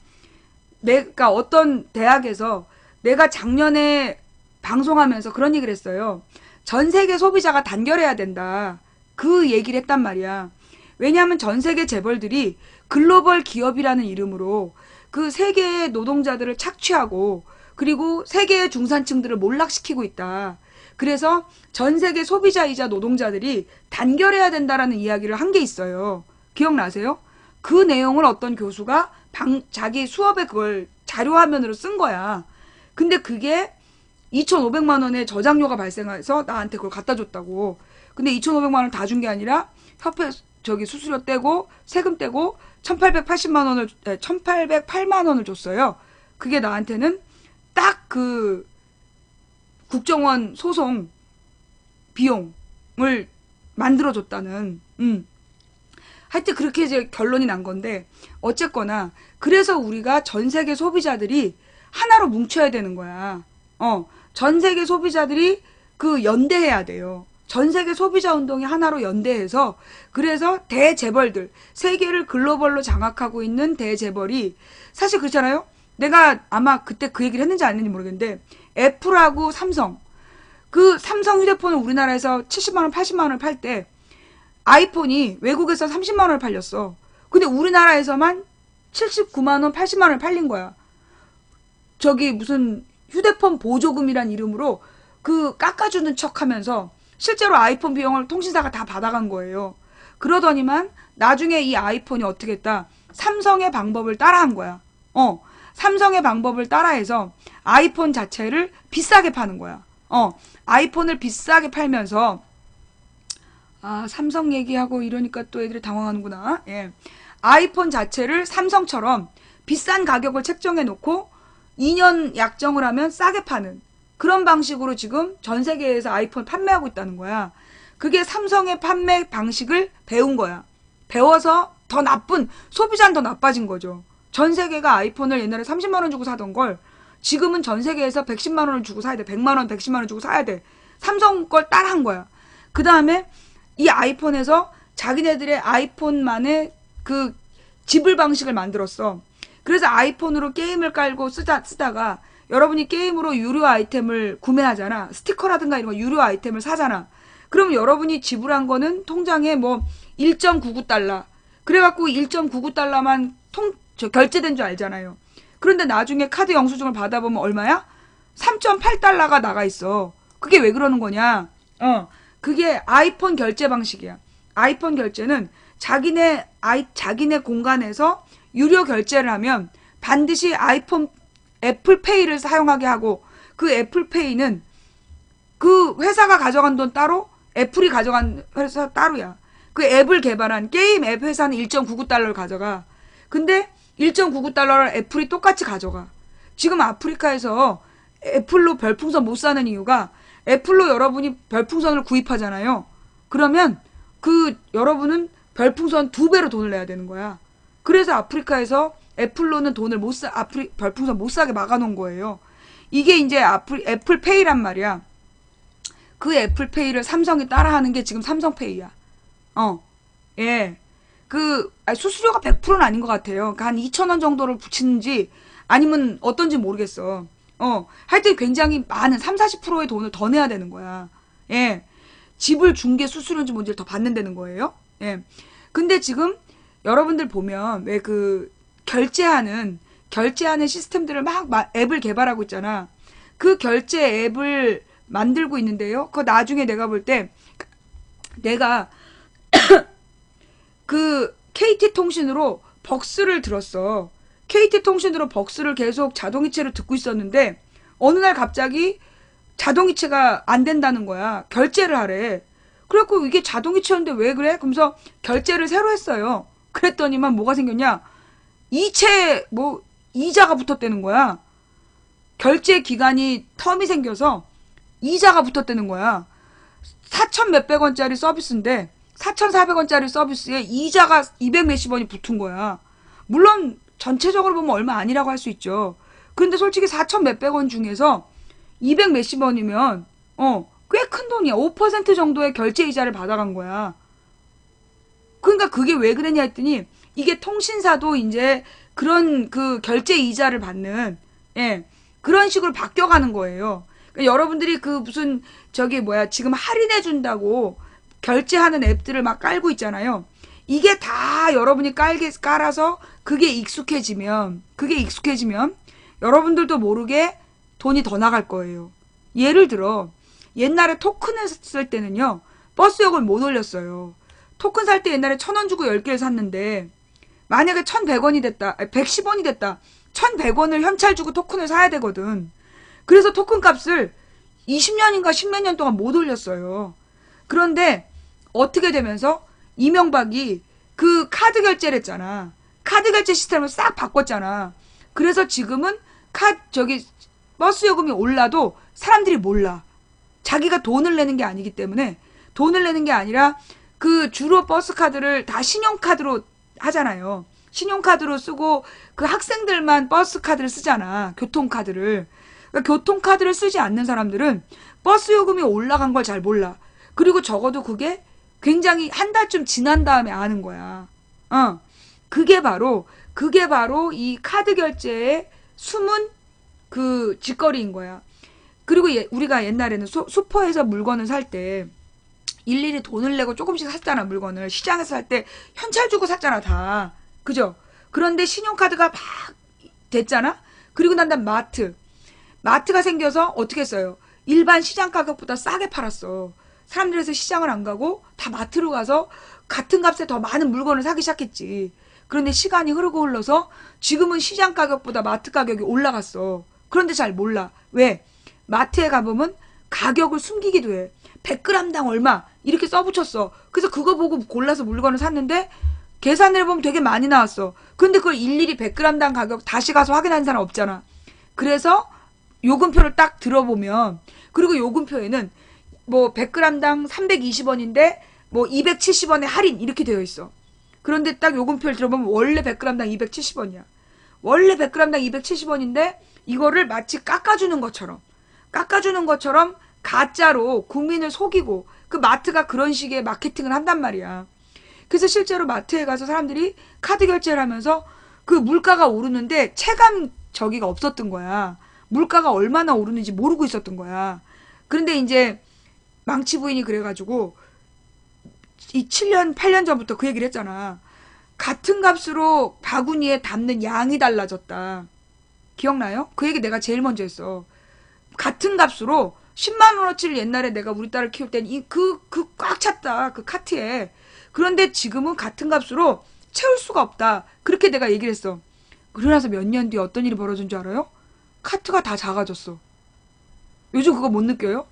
[SPEAKER 1] 내가 어떤 대학에서 내가 작년에 방송하면서 그런 얘기를 했어요. 전 세계 소비자가 단결해야 된다. 그 얘기를 했단 말이야. 왜냐하면 전 세계 재벌들이 글로벌 기업이라는 이름으로 그 세계의 노동자들을 착취하고 그리고 세계의 중산층들을 몰락시키고 있다. 그래서 전 세계 소비자이자 노동자들이 단결해야 된다라는 이야기를 한 게 있어요. 기억나세요? 그 내용을 어떤 교수가 자기 수업에 그걸 자료화면으로 쓴 거야. 근데 그게 2,500만 원의 저작료가 발생해서 나한테 그걸 갖다 줬다고. 근데 2,500만 원 다 준 게 아니라 협회 수수료 떼고 세금 떼고 1,808만 원을 줬어요. 그게 나한테는 딱 그 국정원 소송 비용을 만들어줬다는. 하여튼 그렇게 이제 결론이 난 건데, 어쨌거나 그래서 우리가 전 세계 소비자들이 하나로 뭉쳐야 되는 거야. 전 세계 소비자들이 그 연대해야 돼요. 전 세계 소비자 운동이 하나로 연대해서, 그래서 대재벌들, 세계를 글로벌로 장악하고 있는 대재벌이, 사실 그렇잖아요. 내가 아마 그때 그 얘기를 했는지 안 했는지 모르겠는데, 애플하고 삼성, 그 삼성 휴대폰을 우리나라에서 70만 원, 80만 원을 팔 때 아이폰이 외국에서 30만 원을 팔렸어. 근데 우리나라에서만 79만 원, 80만 원을 팔린 거야. 저기 무슨 휴대폰 보조금이란 이름으로 그 깎아주는 척 하면서 실제로 아이폰 비용을 통신사가 다 받아간 거예요. 그러더니만 나중에 이 아이폰이 어떻게 했다? 삼성의 방법을 따라한 거야. 삼성의 방법을 따라해서 아이폰 자체를 비싸게 파는 거야. 아이폰을 비싸게 팔면서, 삼성 얘기하고 이러니까 또 애들이 당황하는구나. 예. 아이폰 자체를 삼성처럼 비싼 가격을 책정해 놓고 2년 약정을 하면 싸게 파는 그런 방식으로 지금 전 세계에서 아이폰 판매하고 있다는 거야. 그게 삼성의 판매 방식을 배운 거야. 배워서 더 나쁜, 소비자는 더 나빠진 거죠. 전 세계가 아이폰을 옛날에 30만 원 주고 사던 걸 지금은 전 세계에서 110만 원을 주고 사야 돼. 100만 원, 110만 원 주고 사야 돼. 삼성 걸 따라한 거야. 그 다음에 이 아이폰에서 자기네들의 아이폰만의 그 지불 방식을 만들었어. 그래서 아이폰으로 게임을 깔고 쓰다가 여러분이 게임으로 유료 아이템을 구매하잖아. 스티커라든가 이런 거 유료 아이템을 사잖아. 그럼 여러분이 지불한 거는 통장에 뭐 1.99달러. 그래갖고 1.99달러만 결제된 줄 알잖아요. 그런데 나중에 카드 영수증을 받아보면 얼마야? 3.8달러가 나가 있어. 그게 왜 그러는 거냐? 그게 아이폰 결제 방식이야. 아이폰 결제는 자기네 공간에서 유료 결제를 하면 반드시 아이폰 애플페이를 사용하게 하고, 그 애플페이는 그 회사가 가져간 돈 따로, 애플이 가져간 회사 따로야. 그 앱을 개발한 게임 앱 회사는 1.99달러를 가져가. 근데 1.99달러를 애플이 똑같이 가져가. 지금 아프리카에서 애플로 별풍선 못 사는 이유가, 애플로 여러분이 별풍선을 구입하잖아요. 그러면 그 여러분은 별풍선 2배로 돈을 내야 되는 거야. 그래서 아프리카에서 애플로는 별풍선 못 사게 막아놓은 거예요. 이게 이제 애플페이란 말이야. 그 애플페이를 삼성이 따라하는 게 지금 삼성페이야. 예. 수수료가 100%는 아닌 것 같아요. 그러니까 한 2,000원 정도를 붙이는지 아니면 어떤지 모르겠어. 하여튼 굉장히 많은 30-40%의 돈을 더 내야 되는 거야. 예. 지불 중개 수수료인지 뭔지를 더 받는다는 거예요. 예. 근데 지금 여러분들 보면 왜 그 결제하는 시스템들을 막 앱을 개발하고 있잖아. 그 결제 앱을 만들고 있는데요. 그거 나중에 내가 볼 때 내가 그 KT통신으로 벅스를 들었어. KT통신으로 벅스를 계속 자동이체로 듣고 있었는데 어느 날 갑자기 자동이체가 안 된다는 거야. 결제를 하래. 그래갖고 이게 자동이체였는데 왜 그래? 그러면서 결제를 새로 했어요. 그랬더니만 뭐가 생겼냐? 이자가 붙었다는 거야. 결제 기간이 텀이 생겨서 이자가 붙었다는 거야. 4천 몇백 원짜리 서비스인데 4,400원짜리 서비스에 이자가 200 몇십 원이 붙은 거야. 물론 전체적으로 보면 얼마 아니라고 할 수 있죠. 근데 솔직히 4천 몇백 원 중에서 200 몇십 원이면 꽤 큰 돈이야. 5% 정도의 결제 이자를 받아간 거야. 그러니까 그게 왜 그랬냐 했더니 이게 통신사도 이제 그런 그 결제 이자를 받는 그런 식으로 바뀌어가는 거예요. 그러니까 여러분들이 그 무슨 지금 할인해 준다고 결제하는 앱들을 막 깔고 있잖아요. 이게 다 여러분이 깔아서 그게 익숙해지면 여러분들도 모르게 돈이 더 나갈 거예요. 예를 들어 옛날에 토큰을 쓸 때는요, 버스요금을 못 올렸어요. 토큰 살 때 옛날에 1,000원 주고 10개를 샀는데, 만약에 1,100원이 됐다, 110원이 됐다, 1,100원을 현찰 주고 토큰을 사야 되거든. 그래서 토큰 값을 20년인가 10몇 년 동안 못 올렸어요. 그런데 어떻게 되면서 이명박이 그 카드 결제를 했잖아. 카드 결제 시스템을 싹 바꿨잖아. 그래서 지금은 버스 요금이 올라도 사람들이 몰라. 자기가 돈을 내는 게 아니기 때문에, 돈을 내는 게 아니라 그 주로 버스 카드를 다 신용카드로 하잖아요. 신용카드로 쓰고 그 학생들만 버스 카드를 쓰잖아. 교통카드를. 그러니까 교통카드를 쓰지 않는 사람들은 버스 요금이 올라간 걸 잘 몰라. 그리고 적어도 그게 굉장히 한 달쯤 지난 다음에 아는 거야. 그게 바로 이 카드 결제의 숨은 그 짓거리인 거야. 그리고 우리가 옛날에는 슈퍼에서 물건을 살 때 일일이 돈을 내고 조금씩 샀잖아. 물건을 시장에서 살 때 현찰 주고 샀잖아 다. 그죠? 그런데 신용카드가 막 됐잖아. 그리고 난 다음 마트가 생겨서 어떻게 했어요? 일반 시장 가격보다 싸게 팔았어. 사람들에서 시장을 안 가고 다 마트로 가서 같은 값에 더 많은 물건을 사기 시작했지. 그런데 시간이 흐르고 흘러서 지금은 시장 가격보다 마트 가격이 올라갔어. 그런데 잘 몰라. 왜? 마트에 가보면 가격을 숨기기도 해. 100g당 얼마 이렇게 써붙였어. 그래서 그거 보고 골라서 물건을 샀는데 계산을 해보면 되게 많이 나왔어. 근데 그걸 일일이 100g당 가격 다시 가서 확인하는 사람 없잖아. 그래서 요금표를 딱 들어보면, 그리고 요금표에는 뭐 100g당 320원인데 뭐 270원에 할인 이렇게 되어 있어. 그런데 딱 요금표를 들어보면 원래 100g당 270원이야. 원래 100g당 270원인데 이거를 마치 깎아주는 것처럼 가짜로 국민을 속이고, 그 마트가 그런 식의 마케팅을 한단 말이야. 그래서 실제로 마트에 가서 사람들이 카드 결제를 하면서 그 물가가 오르는데 체감 저기가 없었던 거야. 물가가 얼마나 오르는지 모르고 있었던 거야. 그런데 이제 망치 부인이 그래가지고 이 7년, 8년 전부터 그 얘기를 했잖아. 같은 값으로 바구니에 담는 양이 달라졌다. 기억나요? 그 얘기 내가 제일 먼저 했어. 같은 값으로 10만 원어치를 옛날에 내가 우리 딸을 키울 땐 꽉 찼다. 그 카트에. 그런데 지금은 같은 값으로 채울 수가 없다. 그렇게 내가 얘기를 했어. 그러고 나서 몇 년 뒤에 어떤 일이 벌어진 줄 알아요? 카트가 다 작아졌어. 요즘 그거 못 느껴요?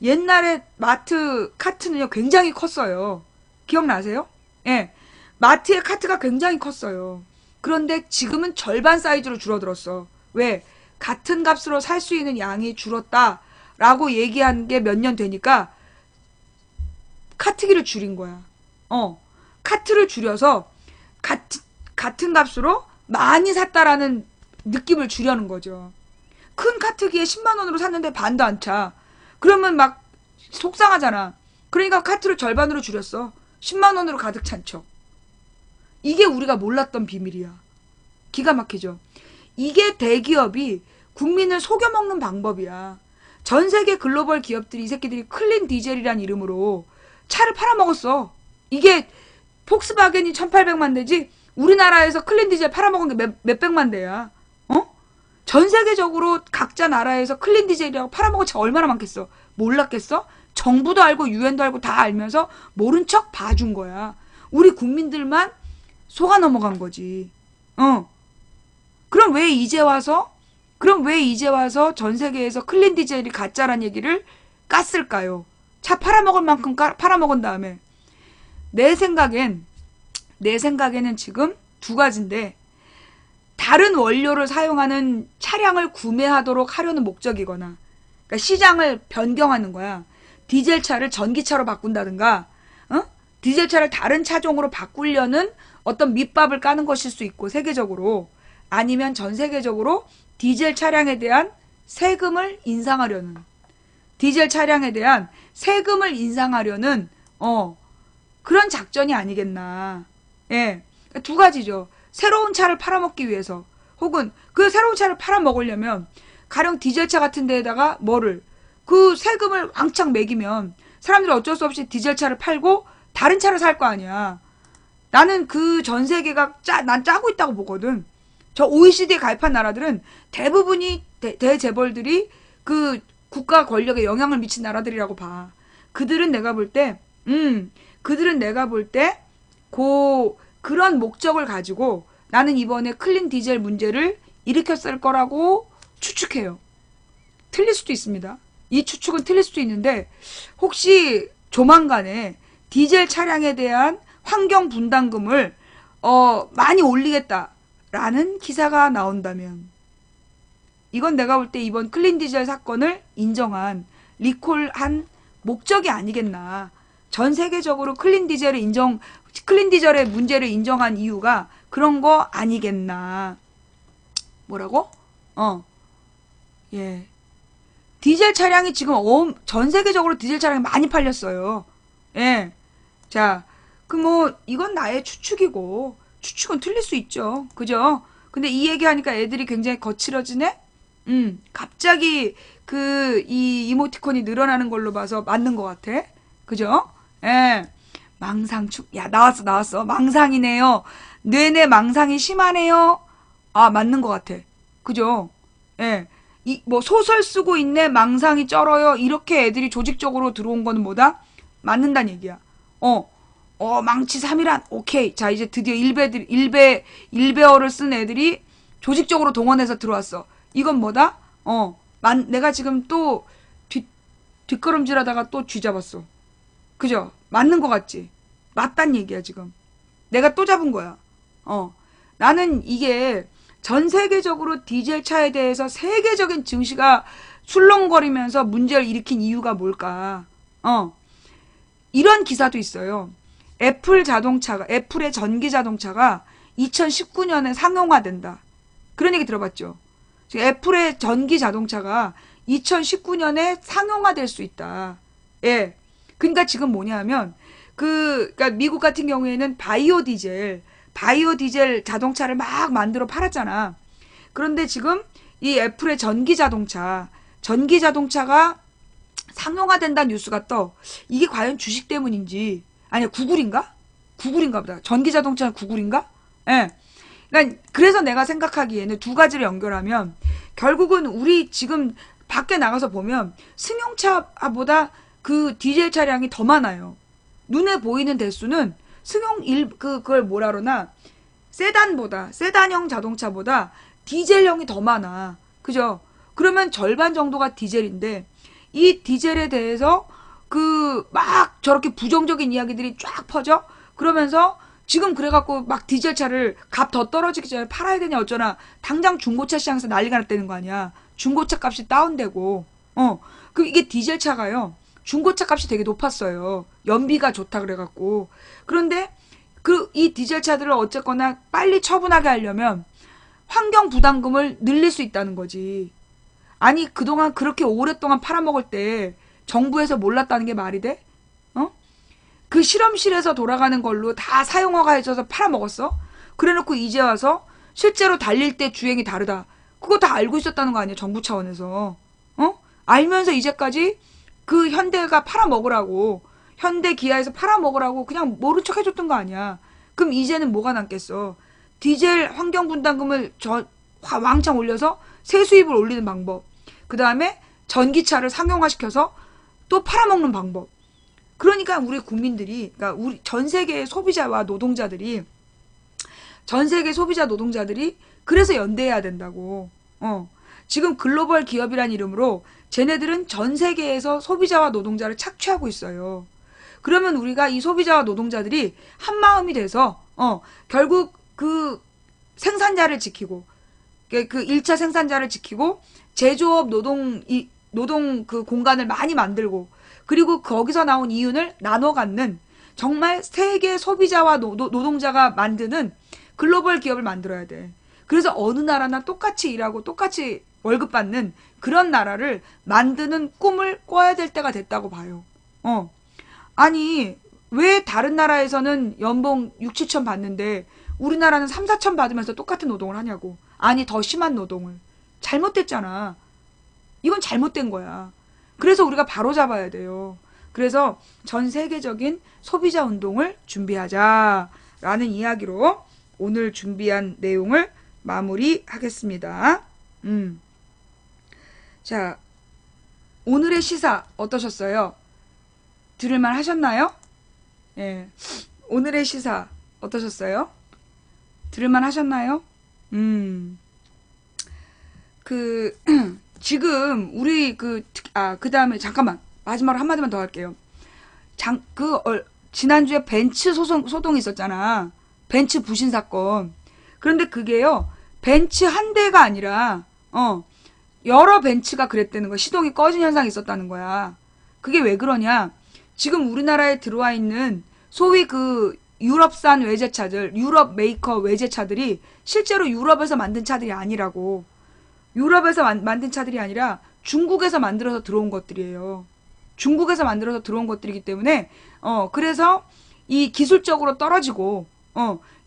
[SPEAKER 1] 옛날에 마트 카트는요 굉장히 컸어요. 기억나세요? 예. 마트의 카트가 굉장히 컸어요. 그런데 지금은 절반 사이즈로 줄어들었어. 왜? 같은 값으로 살 수 있는 양이 줄었다 라고 얘기한 게 몇 년 되니까 카트기를 줄인 거야. 카트를 줄여서 같은 값으로 많이 샀다라는 느낌을 주려는 거죠. 큰 카트기에 10만 원으로 샀는데 반도 안 차. 그러면 막 속상하잖아. 그러니까 카트를 절반으로 줄였어. 10만 원으로 가득 찬 척. 이게 우리가 몰랐던 비밀이야. 기가 막히죠. 이게 대기업이 국민을 속여먹는 방법이야. 전 세계 글로벌 기업들이, 이 새끼들이 클린 디젤이란 이름으로 차를 팔아먹었어. 이게 폭스바겐이 1800만 대지 우리나라에서 클린 디젤 팔아먹은 게 몇백만 대야. 전 세계적으로 각자 나라에서 클린 디젤이라고 팔아먹은 차 얼마나 많겠어. 몰랐겠어? 정부도 알고 유엔도 알고 다 알면서 모른 척 봐준 거야. 우리 국민들만 속아 넘어간 거지. 그럼 왜 이제 와서 전 세계에서 클린 디젤이 가짜란 얘기를 깠을까요? 차 팔아먹을 만큼 팔아먹은 다음에. 내 생각에는 지금 두 가지인데, 다른 원료를 사용하는 차량을 구매하도록 하려는 목적이거나, 그러니까 시장을 변경하는 거야. 디젤차를 전기차로 바꾼다든가, 디젤차를 다른 차종으로 바꾸려는 어떤 밑밥을 까는 것일 수 있고, 세계적으로. 아니면 전 세계적으로 디젤 차량에 대한 세금을 인상하려는, 그런 작전이 아니겠나. 예. 두 가지죠. 새로운 차를 팔아먹기 위해서, 혹은 그 새로운 차를 팔아먹으려면 가령 디젤차 같은 데에다가 그 세금을 왕창 매기면 사람들이 어쩔 수 없이 디젤차를 팔고 다른 차를 살 거 아니야. 나는 그 전 세계가 난 짜고 있다고 보거든. 저 OECD에 가입한 나라들은 대부분이 대재벌들이 그 국가 권력에 영향을 미친 나라들이라고 봐. 그들은 내가 볼 때, 그들은 내가 볼 때, 그런 목적을 가지고 나는 이번에 클린 디젤 문제를 일으켰을 거라고 추측해요. 틀릴 수도 있습니다. 이 추측은 틀릴 수도 있는데, 혹시 조만간에 디젤 차량에 대한 환경 분담금을 많이 올리겠다라는 기사가 나온다면, 이건 내가 볼 때 이번 클린 디젤 사건을 인정한, 리콜한 목적이 아니겠나. 전 세계적으로 클린 디젤의 문제를 인정한 이유가 그런 거 아니겠나. 뭐라고? 예. 디젤 차량이 지금 전 세계적으로 디젤 차량이 많이 팔렸어요. 예. 자, 이건 나의 추측이고, 추측은 틀릴 수 있죠. 그죠? 근데 이 얘기하니까 애들이 굉장히 거칠어지네? 갑자기 이 이모티콘이 늘어나는 걸로 봐서 맞는 것 같아. 그죠? 예. 야, 나왔어. 망상이네요. 뇌내 망상이 심하네요. 아, 맞는 것 같아. 그죠? 예. 소설 쓰고 있네, 망상이 쩔어요. 이렇게 애들이 조직적으로 들어온 거는 뭐다? 맞는다는 얘기야. 망치 3이란, 오케이. 자, 이제 드디어 일베어를 쓴 애들이 조직적으로 동원해서 들어왔어. 이건 뭐다? 내가 지금 또 뒷걸음질 하다가 또 쥐 잡았어. 그죠? 맞는 거 같지? 맞단 얘기야, 지금. 내가 또 잡은 거야. 나는 이게 전 세계적으로 디젤 차에 대해서 세계적인 증시가 술렁거리면서 문제를 일으킨 이유가 뭘까? 이런 기사도 있어요. 애플의 전기 자동차가 2019년에 상용화된다. 그런 얘기 들어봤죠? 애플의 전기 자동차가 2019년에 상용화될 수 있다. 예. 그러니까 지금 뭐냐면, 그러니까 미국 같은 경우에는 바이오 디젤 자동차를 막 만들어 팔았잖아. 그런데 지금 이 애플의 전기 자동차가 상용화된다는 뉴스가 떠. 이게 과연 주식 때문인지, 아니야, 구글인가 보다. 전기 자동차는 구글인가? 예. 그러니까 그래서 내가 생각하기에는 두 가지를 연결하면 결국은 우리 지금 밖에 나가서 보면 승용차보다 그 디젤 차량이 더 많아요. 눈에 보이는 대수는 그걸 뭐라 그러나 세단형 자동차보다 디젤형이 더 많아. 그죠? 그러면 절반 정도가 디젤인데 이 디젤에 대해서 막 저렇게 부정적인 이야기들이 쫙 퍼져? 그러면서 지금 그래갖고 막 디젤차를 값 더 떨어지기 전에 팔아야 되냐 어쩌나 당장 중고차 시장에서 난리가 났다는 거 아니야. 중고차 값이 다운되고 이게 디젤차가요. 중고차 값이 되게 높았어요. 연비가 좋다 그래갖고. 그런데 이 디젤차들을 어쨌거나 빨리 처분하게 하려면 환경 부담금을 늘릴 수 있다는 거지. 아니 그동안 그렇게 오랫동안 팔아먹을 때 정부에서 몰랐다는 게 말이 돼? 그 실험실에서 돌아가는 걸로 다 사용허가 해줘서 팔아먹었어? 그래놓고 이제 와서 실제로 달릴 때 주행이 다르다. 그거 다 알고 있었다는 거 아니야, 정부 차원에서. 알면서 이제까지 그 현대가 팔아먹으라고, 현대 기아에서 팔아먹으라고 그냥 모른 척 해줬던 거 아니야. 그럼 이제는 뭐가 남겠어? 디젤 환경분담금을 왕창 올려서 세수입을 올리는 방법. 그 다음에 전기차를 상용화시켜서 또 팔아먹는 방법. 그러니까 우리 국민들이, 그러니까 우리 전 세계의 소비자와 노동자들이 그래서 연대해야 된다고. 지금 글로벌 기업이란 이름으로 쟤네들은 전 세계에서 소비자와 노동자를 착취하고 있어요. 그러면 우리가 이 소비자와 노동자들이 한 마음이 돼서 결국 그 생산자를 지키고 그 1차 생산자를 지키고 제조업 노동 그 공간을 많이 만들고 그리고 거기서 나온 이윤을 나눠 갖는 정말 세계 소비자와 노동자가 만드는 글로벌 기업을 만들어야 돼. 그래서 어느 나라나 똑같이 일하고 똑같이 월급 받는 그런 나라를 만드는 꿈을 꿔야 될 때가 됐다고 봐요. 아니 왜 다른 나라에서는 연봉 6, 7천 받는데 우리나라는 3, 4천 받으면서 똑같은 노동을 하냐고. 아니 더 심한 노동을. 잘못됐잖아. 이건 잘못된 거야. 그래서 우리가 바로 잡아야 돼요. 그래서 전 세계적인 소비자 운동을 준비하자라는 이야기로 오늘 준비한 내용을 마무리하겠습니다. 자, 오늘의 시사 어떠셨어요? 들을만 하셨나요? 예. 오늘의 시사 어떠셨어요? 들을만 하셨나요? 그, 지금, 우리 그 다음에, 잠깐만. 마지막으로 한마디만 더 할게요. 지난주에 벤츠 소동이 있었잖아. 벤츠 부신 사건. 그런데 그게요, 벤츠 한 대가 아니라, 여러 벤츠가 그랬다는 거야. 시동이 꺼진 현상이 있었다는 거야. 그게 왜 그러냐? 지금 우리나라에 들어와 있는 소위 그 유럽산 외제차들, 유럽 메이커 외제차들이 실제로 유럽에서 만든 차들이 아니라고. 유럽에서 만든 차들이 아니라 중국에서 만들어서 들어온 것들이에요. 중국에서 만들어서 들어온 것들이기 때문에, 그래서 이 기술적으로 떨어지고,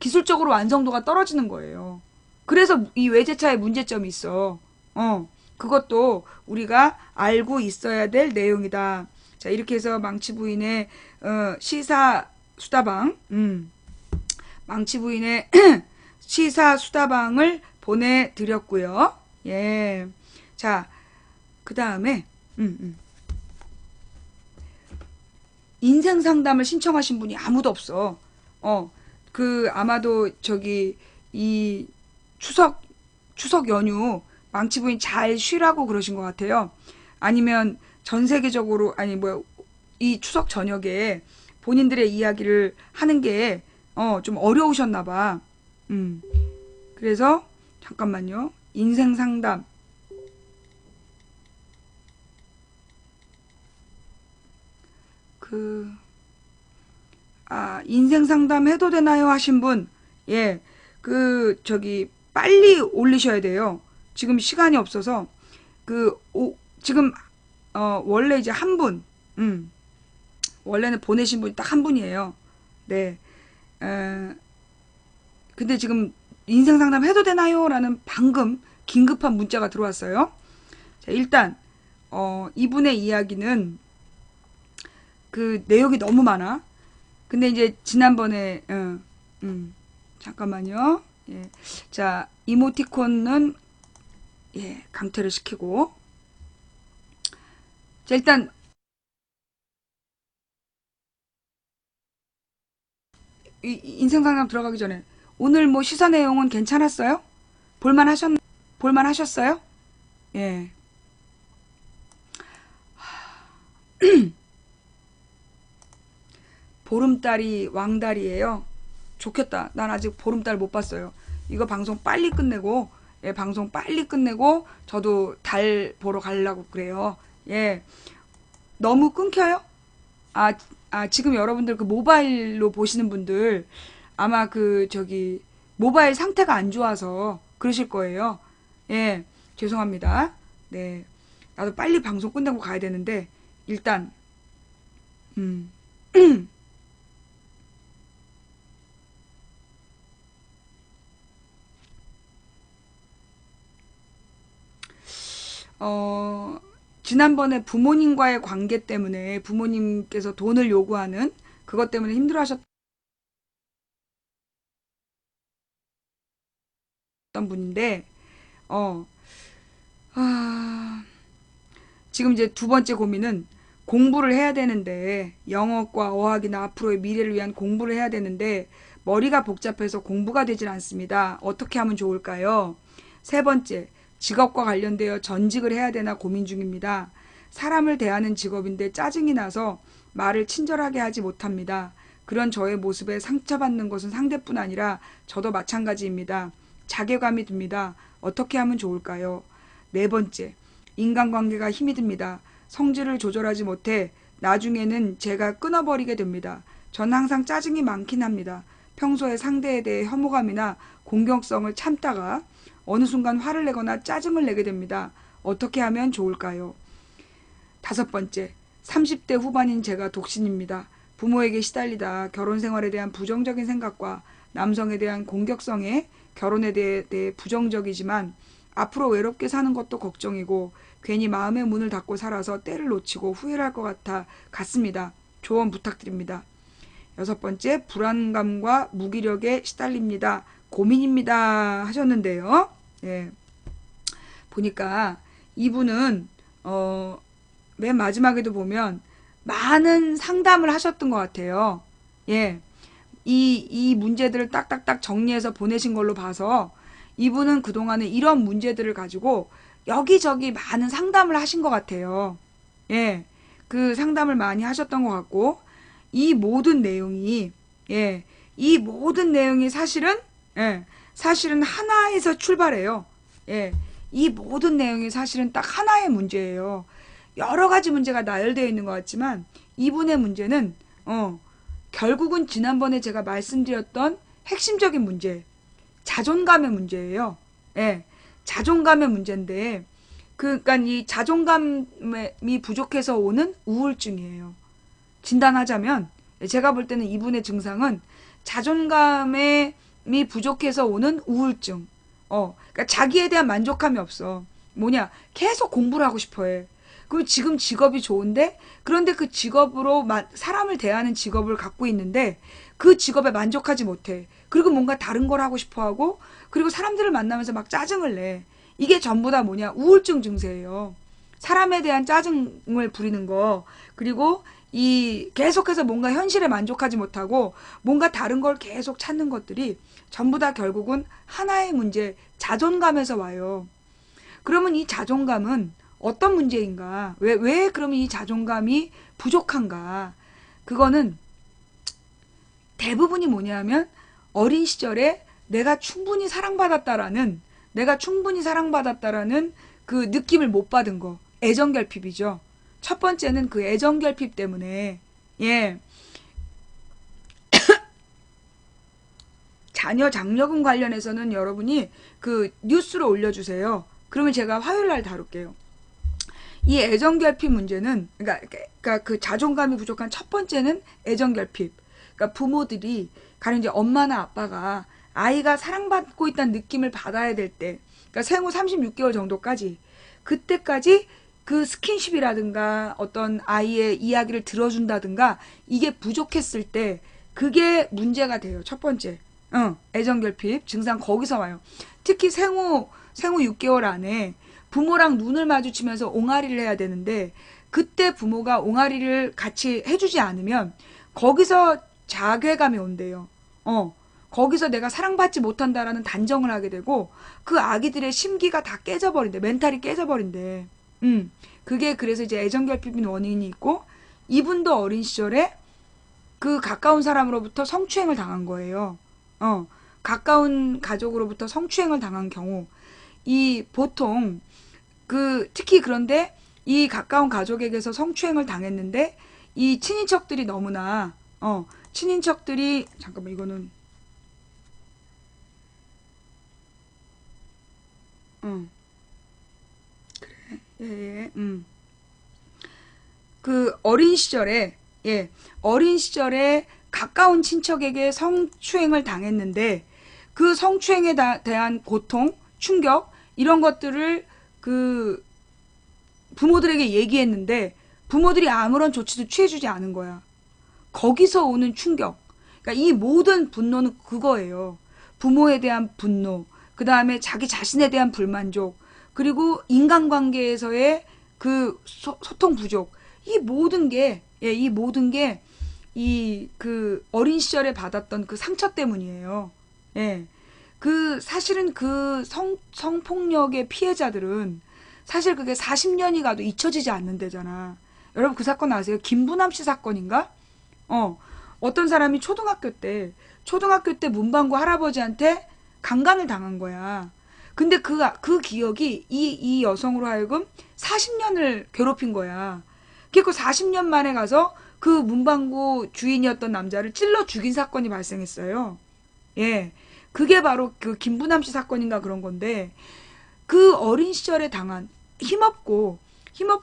[SPEAKER 1] 기술적으로 완성도가 떨어지는 거예요. 그래서 이 외제차에 문제점이 있어. 그것도 우리가 알고 있어야 될 내용이다. 자, 이렇게 해서 망치 부인의 시사 수다방, 망치 부인의 시사 수다방을 보내드렸고요. 예. 자, 그 다음에, 인생 상담을 신청하신 분이 아무도 없어. 아마도 이 추석 연휴 망치 부인 잘 쉬라고 그러신 것 같아요. 아니면 전 세계적으로, 이 추석 저녁에 본인들의 이야기를 하는 게, 좀 어려우셨나 봐. 그래서, 잠깐만요. 인생 상담. 인생 상담 해도 되나요? 하신 분, 예, 빨리 올리셔야 돼요. 지금 시간이 없어서, 지금, 원래 이제 한 분, 원래는 보내신 분이 딱 한 분이에요. 네. 근데 지금 인생 상담 해도 되나요? 라는 방금 긴급한 문자가 들어왔어요. 자, 일단, 이분의 이야기는 그 내용이 너무 많아. 근데 이제 지난번에, 잠깐만요. 예. 자, 이모티콘은, 예, 강퇴를 시키고. 자, 일단, 인생 상담 들어가기 전에, 오늘 뭐 시사 내용은 괜찮았어요? 볼만 하셨어요? 예. 보름달이 왕달이에요. 좋겠다. 난 아직 보름달 못 봤어요. 이거 방송 빨리 끝내고, 예, 방송 빨리 끝내고, 저도 달 보러 가려고 그래요. 예. 너무 끊겨요? 지금 여러분들 그 모바일로 보시는 분들, 아마 모바일 상태가 안 좋아서 그러실 거예요. 예. 죄송합니다. 네. 나도 빨리 방송 끝내고 가야 되는데, 일단, 음. 지난번에 부모님과의 관계 때문에 부모님께서 돈을 요구하는 그것 때문에 힘들어 하셨던 분인데, 어, 아, 지금 이제 두 번째 고민은 공부를 해야 되는데, 영어과 어학이나 앞으로의 미래를 위한 공부를 해야 되는데, 머리가 복잡해서 공부가 되질 않습니다. 어떻게 하면 좋을까요? 세 번째, 직업과 관련되어 전직을 해야 되나 고민 중입니다. 사람을 대하는 직업인데 짜증이 나서 말을 친절하게 하지 못합니다. 그런 저의 모습에 상처받는 것은 상대뿐 아니라 저도 마찬가지입니다. 자괴감이 듭니다. 어떻게 하면 좋을까요? 네 번째, 인간관계가 힘이 듭니다. 성질을 조절하지 못해 나중에는 제가 끊어버리게 됩니다. 전 항상 짜증이 많긴 합니다. 평소에 상대에 대해 혐오감이나 공격성을 참다가 어느 순간 화를 내거나 짜증을 내게 됩니다. 어떻게 하면 좋을까요? 다섯 번째, 30대 후반인 제가 독신입니다. 부모에게 시달리다 결혼 생활에 대한 부정적인 생각과 남성에 대한 공격성에 결혼에 대해 부정적이지만 앞으로 외롭게 사는 것도 걱정이고 괜히 마음의 문을 닫고 살아서 때를 놓치고 후회를 할 것 같습니다. 조언 부탁드립니다. 여섯 번째, 불안감과 무기력에 시달립니다. 고민입니다. 하셨는데요. 예. 보니까 이분은 맨 마지막에도 보면 많은 상담을 하셨던 것 같아요. 예. 이 문제들을 딱딱딱 정리해서 보내신 걸로 봐서 이분은 그동안에 이런 문제들을 가지고 여기저기 많은 상담을 하신 것 같아요. 예. 그 상담을 많이 하셨던 것 같고, 이 모든 내용이, 예. 이 모든 내용이 사실은, 예. 사실은 하나에서 출발해요. 예. 이 모든 내용이 사실은 딱 하나의 문제예요. 여러 가지 문제가 나열되어 있는 것 같지만, 이분의 문제는, 결국은 지난번에 제가 말씀드렸던 핵심적인 문제, 자존감의 문제예요. 예, 자존감의 문제인데, 그러니까 이 자존감이 부족해서 오는 우울증이에요. 진단하자면, 제가 볼 때는 이분의 증상은 자존감이 부족해서 오는 우울증. 그러니까 자기에 대한 만족감이 없어. 뭐냐, 계속 공부를 하고 싶어 해. 그럼 지금 직업이 좋은데, 그런데 그 직업으로 사람을 대하는 직업을 갖고 있는데 그 직업에 만족하지 못해. 그리고 뭔가 다른 걸 하고 싶어 하고, 그리고 사람들을 만나면서 막 짜증을 내. 이게 전부 다 뭐냐, 우울증 증세예요. 사람에 대한 짜증을 부리는 거, 그리고 이 계속해서 뭔가 현실에 만족하지 못하고 뭔가 다른 걸 계속 찾는 것들이 전부 다 결국은 하나의 문제, 자존감에서 와요. 그러면 이 자존감은 어떤 문제인가? 왜 그러면 이 자존감이 부족한가? 그거는 대부분이 뭐냐면 어린 시절에 내가 충분히 사랑받았다라는 그 느낌을 못 받은 거. 애정결핍이죠. 첫 번째는 그 애정결핍 때문에, 예, 자녀 장려금 관련해서는 여러분이 그 뉴스로 올려주세요. 그러면 제가 화요일 날 다룰게요. 이 애정결핍 문제는, 그러니까 그 자존감이 부족한 첫 번째는 애정결핍. 그러니까 부모들이, 가령 이제 엄마나 아빠가 아이가 사랑받고 있다는 느낌을 받아야 될 때, 그러니까 생후 36개월 정도까지, 그때까지 그 스킨십이라든가 어떤 아이의 이야기를 들어준다든가 이게 부족했을 때 그게 문제가 돼요. 첫 번째. 애정결핍 증상 거기서 와요. 특히 생후 6개월 안에 부모랑 눈을 마주치면서 옹알이를 해야 되는데 그때 부모가 옹알이를 같이 해주지 않으면 거기서 자괴감이 온대요. 거기서 내가 사랑받지 못한다라는 단정을 하게 되고 그 아기들의 심기가 다 깨져버린대. 멘탈이 깨져버린대. 그게 그래서 이제 애정결핍인 원인이 있고 이분도 어린 시절에 그 가까운 사람으로부터 성추행을 당한 거예요. 가까운 가족으로부터 성추행을 당한 경우 이 보통 그 특히 그런데 이 가까운 가족에게서 성추행을 당했는데 이 친인척들이 너무나 친인척들이 잠깐만 이거는 그래 예, 그 어린 시절에 가까운 친척에게 성추행을 당했는데 그 성추행에 대한 고통, 충격 이런 것들을 그 부모들에게 얘기했는데 부모들이 아무런 조치도 취해주지 않은 거야. 거기서 오는 충격. 그러니까 이 모든 분노는 그거예요. 부모에 대한 분노, 그 다음에 자기 자신에 대한 불만족, 그리고 인간관계에서의 그 소통 부족. 이 모든 게, 이 모든 게 이 그 어린 시절에 받았던 그 상처 때문이에요. 예. 그 사실은 그 성폭력의 피해자들은 사실 그게 40년이 가도 잊혀지지 않는다잖아. 여러분 그 사건 아세요? 김부남 씨 사건인가? 어떤 사람이 초등학교 때 문방구 할아버지한테 강간을 당한 거야. 근데 그 기억이 이 여성으로 하여금 40년을 괴롭힌 거야. 그리고 40년 만에 가서 그 문방구 주인이었던 남자를 찔러 죽인 사건이 발생했어요. 예. 그게 바로 그 김부남 씨 사건인가 그런 건데, 그 어린 시절에 당한 힘없고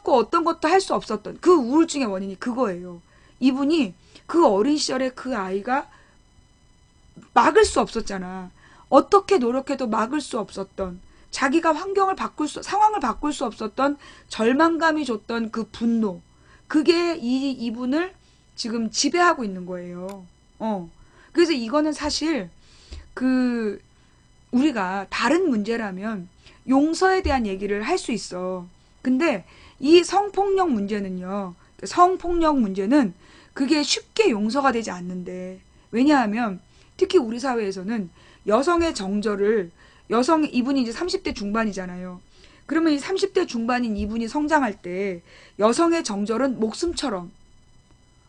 [SPEAKER 1] 어떤 것도 할 수 없었던 그 우울증의 원인이 그거예요. 이분이 그 어린 시절에 그 아이가 막을 수 없었잖아. 어떻게 노력해도 막을 수 없었던 자기가 상황을 바꿀 수 없었던 절망감이 줬던 그 분노. 그게 이분을 지금 지배하고 있는 거예요. 그래서 이거는 사실 그 우리가 다른 문제라면 용서에 대한 얘기를 할 수 있어. 근데 이 성폭력 문제는요. 성폭력 문제는 그게 쉽게 용서가 되지 않는데, 왜냐하면 특히 우리 사회에서는 여성의 정절을 이분이 이제 30대 중반이잖아요. 그러면 이 30대 중반인 이분이 성장할 때 여성의 정절은 목숨처럼,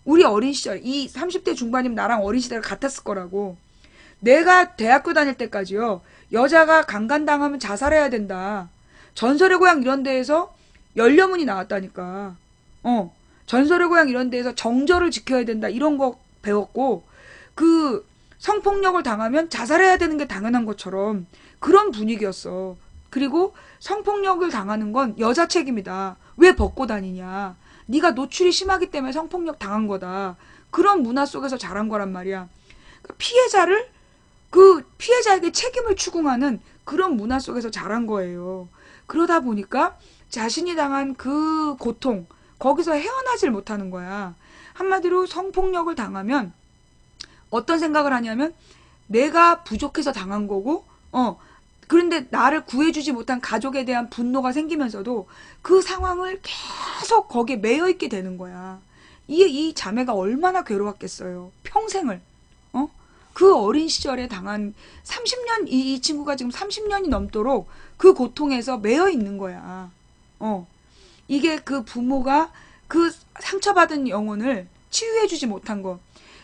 [SPEAKER 1] 우리 어린 시절 이 30대 중반이면 나랑 어린 시절 같았을 거라고. 내가 대학교 다닐 때까지요. 여자가 강간당하면 자살해야 된다. 전설의 고향 이런 데에서 열려문이 나왔다니까. 전설의 고향 이런 데에서 정절을 지켜야 된다. 이런 거 배웠고, 그 성폭력을 당하면 자살해야 되는 게 당연한 것처럼 그런 분위기였어. 그리고 성폭력을 당하는 건 여자 책임이다. 왜 벗고 다니냐. 네가 노출이 심하기 때문에 성폭력 당한 거다. 그런 문화 속에서 자란 거란 말이야. 그러니까 피해자에게 책임을 추궁하는 그런 문화 속에서 자란 거예요. 그러다 보니까 자신이 당한 그 고통, 거기서 헤어나질 못하는 거야. 한마디로 성폭력을 당하면 어떤 생각을 하냐면 내가 부족해서 당한 거고, 그런데 나를 구해주지 못한 가족에 대한 분노가 생기면서도 그 상황을 계속 거기에 매여 있게 되는 거야. 이 자매가 얼마나 괴로웠겠어요. 평생을. 그 어린 시절에 당한 30년, 이 친구가 지금 30년이 넘도록 그 고통에서 매여 있는 거야. 이게 그 부모가 그 상처받은 영혼을 치유해주지 못한 거.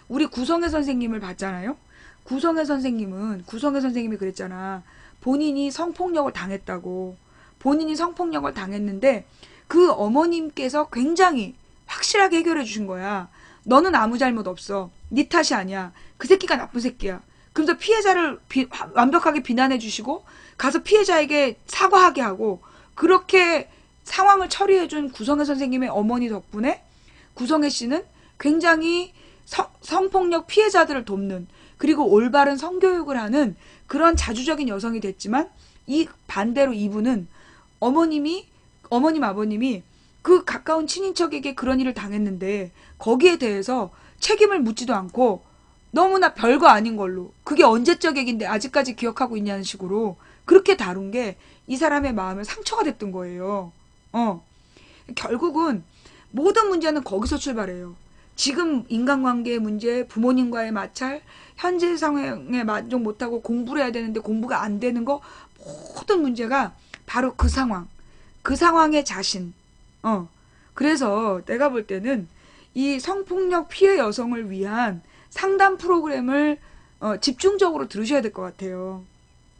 [SPEAKER 1] 우리 구성애 선생님을 봤잖아요. 구성애 선생님이 그랬잖아. 본인이 성폭력을 당했다고. 본인이 성폭력을 당했는데 그 어머님께서 굉장히 확실하게 해결해 주신 거야. 너는 아무 잘못 없어. 네 탓이 아니야. 그 새끼가 나쁜 새끼야. 그래서 피해자를 완벽하게 비난해 주시고 가서 피해자에게 사과하게 하고, 그렇게 상황을 처리해 준 구성애 선생님의 어머니 덕분에 구성애 씨는 굉장히 성폭력 피해자들을 돕는, 그리고 올바른 성교육을 하는 그런 자주적인 여성이 됐지만, 이 반대로 이분은 어머님 아버님이 그 가까운 친인척에게 그런 일을 당했는데 거기에 대해서 책임을 묻지도 않고 너무나 별거 아닌 걸로, 그게 언제적 얘기인데 아직까지 기억하고 있냐는 식으로 그렇게 다룬 게 이 사람의 마음에 상처가 됐던 거예요. 결국은 모든 문제는 거기서 출발해요. 지금 인간관계의 문제, 부모님과의 마찰, 현재 상황에 만족 못하고 공부를 해야 되는데 공부가 안 되는 거, 모든 문제가 바로 그 상황의 자신. 그래서 내가 볼 때는 이 성폭력 피해 여성을 위한 상담 프로그램을 집중적으로 들으셔야 될 것 같아요.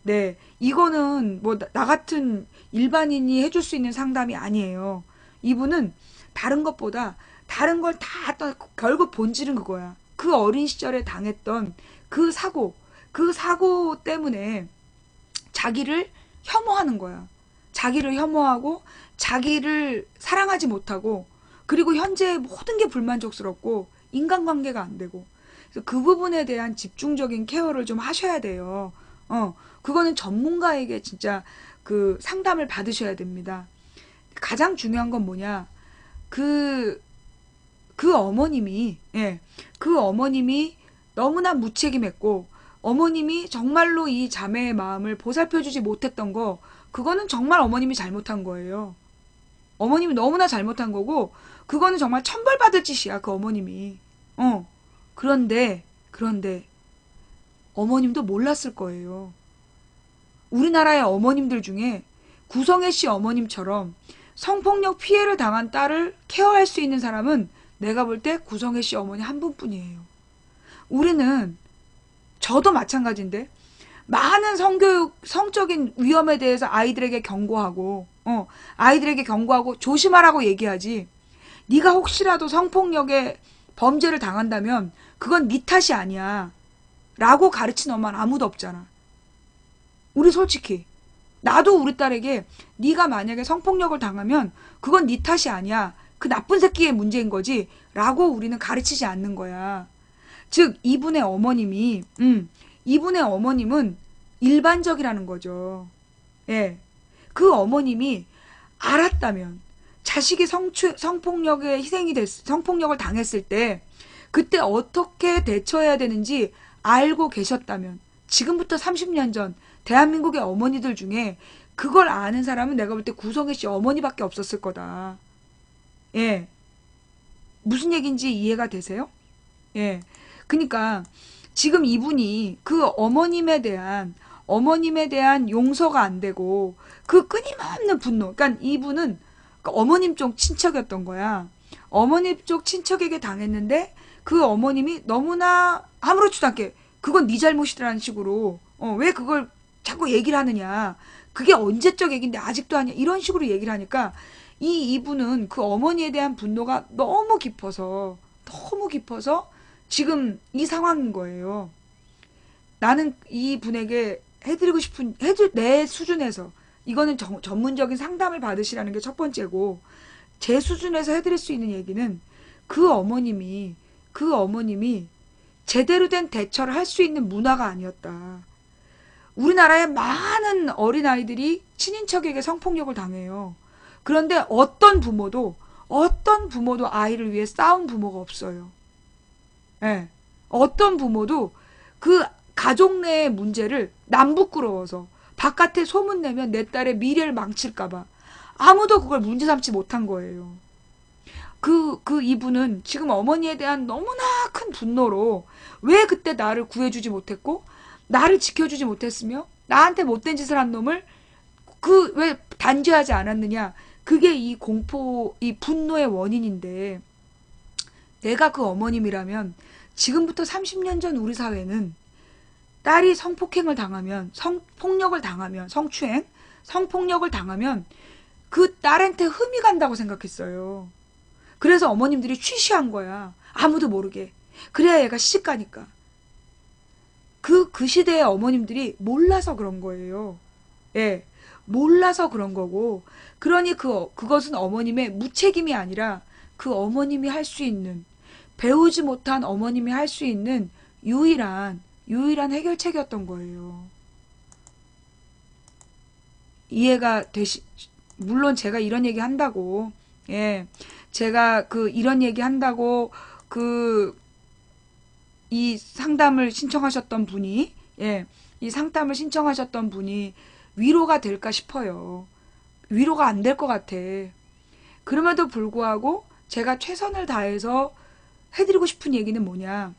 [SPEAKER 1] 네, 이거는 뭐 나 같은 일반인이 해줄 수 있는 상담이 아니에요. 이분은 다른 것보다 다른 걸 다 결국 본질은 그거야. 그 어린 시절에 당했던 그 사고 때문에 자기를 혐오하는 거야. 자기를 혐오하고 자기를 사랑하지 못하고, 그리고 현재의 모든 게 불만족스럽고 인간관계가 안 되고, 그래서 그 부분에 대한 집중적인 케어를 좀 하셔야 돼요. 그거는 전문가에게 진짜 그 상담을 받으셔야 됩니다. 가장 중요한 건 뭐냐? 그 어머님이, 그 어머님이 너무나 무책임했고, 어머님이 정말로 이 자매의 마음을 보살펴주지 못했던 거, 그거는 정말 어머님이 잘못한 거예요. 어머님이 너무나 잘못한 거고, 그거는 정말 천벌받을 짓이야, 그 어머님이. 그런데, 어머님도 몰랐을 거예요. 우리나라의 어머님들 중에 구성애 씨 어머님처럼 성폭력 피해를 당한 딸을 케어할 수 있는 사람은 내가 볼 때 구성애 씨 어머니 한 분뿐이에요. 우리는, 저도 마찬가지인데, 많은 성적인 위험에 대해서 아이들에게 경고하고 조심하라고 얘기하지. 네가 혹시라도 성폭력의 범죄를 당한다면 그건 네 탓이 아니야 라고 가르친 엄마는 아무도 없잖아. 우리 솔직히 나도 우리 딸에게 네가 만약에 성폭력을 당하면 그건 네 탓이 아니야, 그 나쁜 새끼의 문제인 거지 라고 우리는 가르치지 않는 거야. 즉 이분의 어머님은 일반적이라는 거죠. 예. 그 어머님이 알았다면, 자식이 성폭력을 당했을 때 그때 어떻게 대처해야 되는지 알고 계셨다면, 지금부터 30년 전 대한민국의 어머니들 중에 그걸 아는 사람은 내가 볼 때 구성애 씨 어머니밖에 없었을 거다. 예. 무슨 얘기인지 이해가 되세요? 예. 그러니까 지금 이분이 그 어머님에 대한 용서가 안 되고 그 끊임없는 분노. 그러니까 이분은 그 어머님 쪽 친척이었던 거야. 어머님 쪽 친척에게 당했는데 그 어머님이 너무나 아무렇지도 않게 그건 네 잘못이라는 식으로 왜 그걸 자꾸 얘기를 하느냐. 그게 언제적 얘기인데 아직도 하냐. 이런 식으로 얘기를 하니까 이분은 그 어머니에 대한 분노가 너무 깊어서 지금 이 상황인 거예요. 나는 이 분에게 해드리고 싶은, 내 수준에서, 이거는 전문적인 상담을 받으시라는 게 첫 번째고, 제 수준에서 해드릴 수 있는 얘기는 그 어머님이 제대로 된 대처를 할 수 있는 문화가 아니었다. 우리나라의 많은 어린아이들이 친인척에게 성폭력을 당해요. 그런데 어떤 부모도 아이를 위해 싸운 부모가 없어요. 예. 어떤 부모도 그 가족 내의 문제를 남 부끄러워서 바깥에 소문내면 내 딸의 미래를 망칠까봐 아무도 그걸 문제 삼지 못한 거예요. 이분은 지금 어머니에 대한 너무나 큰 분노로 왜 그때 나를 구해주지 못했고, 나를 지켜주지 못했으며, 나한테 못된 짓을 한 놈을 왜 단죄하지 않았느냐. 그게 이 분노의 원인인데, 내가 그 어머님이라면 지금부터 30년 전 우리 사회는 딸이 성폭행을 당하면, 성폭력을 당하면, 성폭력을 당하면 그 딸한테 흠이 간다고 생각했어요. 그래서 어머님들이 취시한 거야. 아무도 모르게. 그래야 얘가 시집 가니까. 그 시대의 어머님들이 몰라서 그런 거예요. 예. 몰라서 그런 거고. 그러니 그것은 어머님의 무책임이 아니라 그 어머님이 할 수 있는, 배우지 못한 어머님이 할 수 있는 유일한 해결책이었던 거예요. 이해가 물론 제가 이런 얘기 한다고, 예. 제가 이런 얘기 한다고, 이 상담을 신청하셨던 분이, 예. 이 상담을 신청하셨던 분이 위로가 될까 싶어요. 위로가 안 될 것 같아. 그럼에도 불구하고 제가 최선을 다해서 해드리고 싶은 얘기는 뭐냐.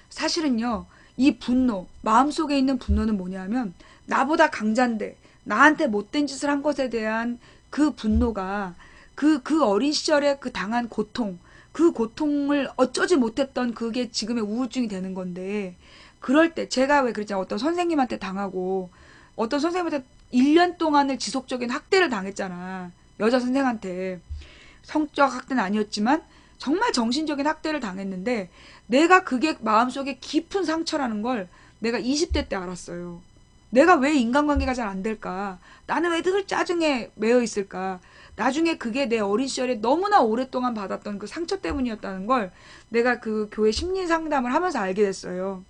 [SPEAKER 1] 사실은요, 이 분노, 마음속에 있는 분노는 뭐냐면, 나보다 강자인데, 나한테 못된 짓을 한 것에 대한 그 분노가, 그 어린 시절에 그 당한 고통, 그 고통을 어쩌지 못했던 그게 지금의 우울증이 되는 건데, 그럴 때, 제가 왜 그랬잖아요. 어떤 선생님한테 당하고, 어떤 선생님한테 1년 동안을 지속적인 학대를 당했잖아. 여자 선생한테. 성적 학대는 아니었지만, 정말 정신적인 학대를 당했는데 내가 그게 마음속에 깊은 상처라는 걸 내가 20대 때 알았어요. 내가 왜 인간관계가 잘 안 될까? 나는 왜 늘 짜증에 매여 있을까? 나중에 그게 내 어린 시절에 너무나 오랫동안 받았던 그 상처 때문이었다는 걸 내가 그 교회 심리 상담을 하면서 알게 됐어요.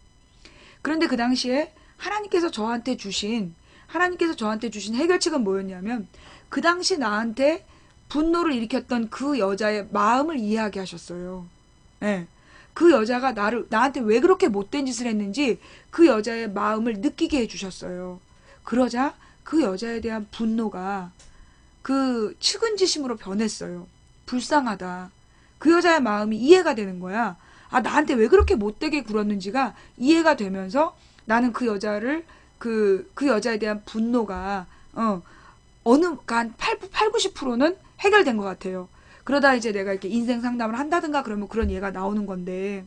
[SPEAKER 1] 그런데 그 당시에 하나님께서 저한테 주신 해결책은 뭐였냐면, 그 당시 나한테 분노를 일으켰던 그 여자의 마음을 이해하게 하셨어요. 예. 그 여자가 나한테 왜 그렇게 못된 짓을 했는지 그 여자의 마음을 느끼게 해주셨어요. 그러자 그 여자에 대한 분노가 그 측은지심으로 변했어요. 불쌍하다. 그 여자의 마음이 이해가 되는 거야. 아, 나한테 왜 그렇게 못되게 굴었는지가 이해가 되면서 나는 그 여자를, 그 여자에 대한 분노가, 한 90%는 해결된 것 같아요. 그러다 이제 내가 이렇게 인생 상담을 한다든가 그러면 그런 예가 나오는 건데,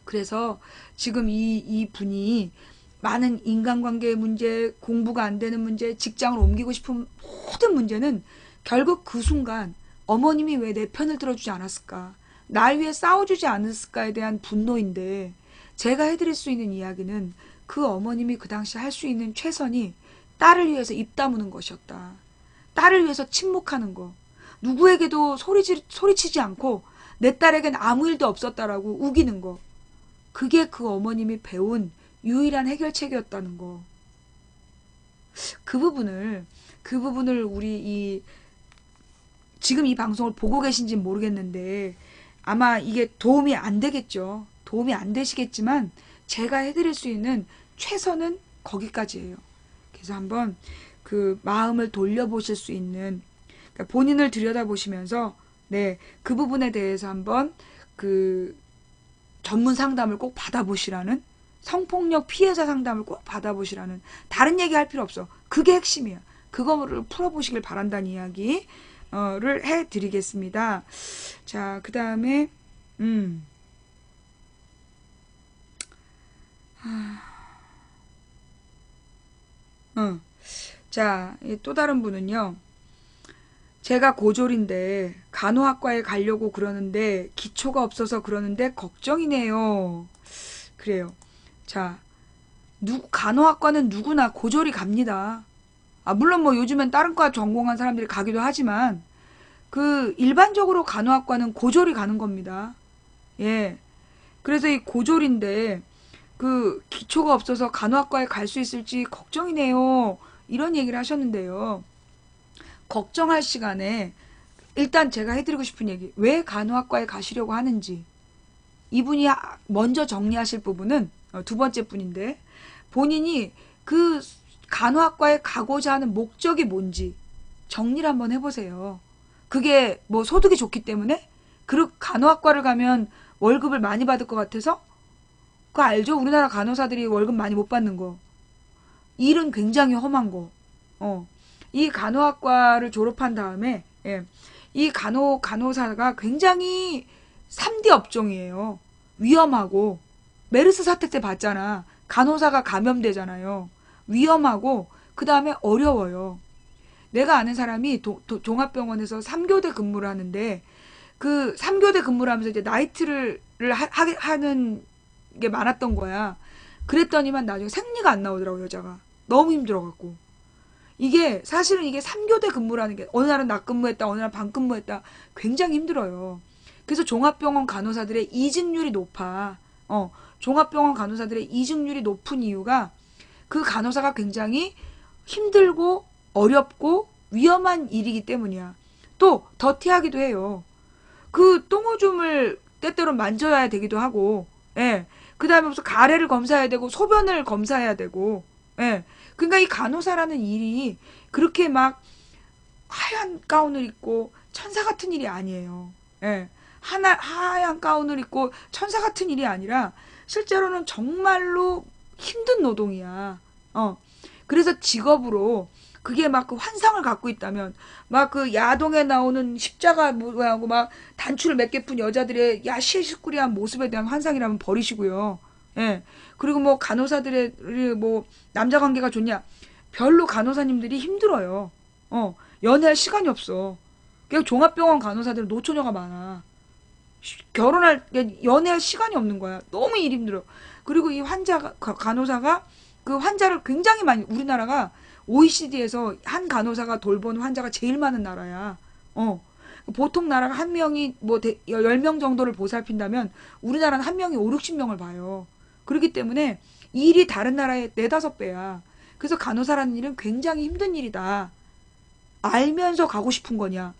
[SPEAKER 1] 그래서 지금 이 분이 많은 인간관계의 문제, 공부가 안 되는 문제, 직장을 옮기고 싶은 모든 문제는 결국 그 순간 어머님이 왜 내 편을 들어주지 않았을까? 날 위해 싸워주지 않았을까에 대한 분노인데, 제가 해드릴 수 있는 이야기는 그 어머님이 그 당시 할 수 있는 최선이 딸을 위해서 입 다무는 것이었다. 딸을 위해서 침묵하는 거. 누구에게도 소리치지 않고 내 딸에겐 아무 일도 없었다라고 우기는 거. 그게 그 어머님이 배운 유일한 해결책이었다는 거. 그 부분을 우리 지금 이 방송을 보고 계신지는 모르겠는데 아마 이게 도움이 안 되겠죠. 도움이 안 되시겠지만 제가 해드릴 수 있는 최선은 거기까지예요. 그래서 한번 그 마음을 돌려보실 수 있는, 그러니까 본인을 들여다보시면서 네, 그 부분에 대해서 한번 그 전문 상담을 꼭 받아보시라는, 성폭력 피해자 상담을 꼭 받아보시라는, 다른 얘기 할 필요 없어. 그게 핵심이야. 그거를 풀어보시길 바란다는 이야기를 해드리겠습니다. 자, 그 다음에 자, 또 다른 분은요. 제가 고졸인데 간호학과에 가려고 그러는데 기초가 없어서 그러는데 걱정이네요. 그래요. 자, 간호학과는 누구나 고졸이 갑니다. 아, 물론 뭐 요즘엔 다른 과 전공한 사람들이 가기도 하지만 그 일반적으로 간호학과는 고졸이 가는 겁니다. 예. 그래서 이 고졸인데 그 기초가 없어서 간호학과에 갈 수 있을지 걱정이네요. 이런 얘기를 하셨는데요. 걱정할 시간에 일단 제가 해드리고 싶은 얘기, 왜 간호학과에 가시려고 하는지 이분이 먼저 정리하실 부분은 두 번째 분인데, 본인이 그 간호학과에 가고자 하는 목적이 뭔지 정리를 한번 해보세요. 그게 뭐 소득이 좋기 때문에? 그 간호학과를 가면 월급을 많이 받을 것 같아서? 그거 알죠? 우리나라 간호사들이 월급 많이 못 받는 거. 일은 굉장히 험한 거. 이 간호학과를 졸업한 다음에, 예, 이 간호사가 굉장히 3D 업종이에요. 위험하고, 메르스 사태 때 봤잖아. 간호사가 감염되잖아요. 위험하고, 그 다음에 어려워요. 내가 아는 사람이 종합병원에서 3교대 근무를 하는데, 그 3교대 근무를 하면서 이제 나이트를 하는 게 많았던 거야. 그랬더니만 나중에 생리가 안 나오더라고, 여자가. 너무 힘들어갖고. 이게 사실은 이게 3교대 근무라는 게 어느 날은 낮 근무했다, 어느 날 밤 근무했다, 굉장히 힘들어요. 그래서 종합병원 간호사들의 이직률이 높아. 종합병원 간호사들의 이직률이 높은 이유가 그 간호사가 굉장히 힘들고 어렵고 위험한 일이기 때문이야. 또 더티하기도 해요. 그 똥오줌을 때때로 만져야 되기도 하고, 예. 그 다음에 무슨 가래를 검사해야 되고 소변을 검사해야 되고, 예. 그러니까 이 간호사라는 일이 그렇게 막 하얀 가운을 입고 천사 같은 일이 아니에요. 예. 하얀 가운을 입고 천사 같은 일이 아니라 실제로는 정말로 힘든 노동이야. 그래서 직업으로 그게 막 그 환상을 갖고 있다면 막 그 야동에 나오는 십자가 모양하고 막 단추를 몇 개 푼 여자들의 야시시꾸리한 모습에 대한 환상이라면 버리시고요. 예. 그리고 뭐 간호사들의 뭐 남자 관계가 좋냐? 별로 간호사님들이 힘들어요. 연애할 시간이 없어. 그냥 종합병원 간호사들은 노처녀가 많아. 연애할 시간이 없는 거야. 너무 일 힘들어. 그리고 이 간호사가 그 환자를 굉장히 많이, 우리나라가 OECD에서 한 간호사가 돌보는 환자가 제일 많은 나라야. 보통 나라가 한 명이 뭐 10명 정도를 보살핀다면 우리나라는 한 명이 5, 60명을 봐요. 그렇기 때문에 일이 다른 나라의 4, 5배야. 그래서 간호사라는 일은 굉장히 힘든 일이다. 알면서 가고 싶은 거냐?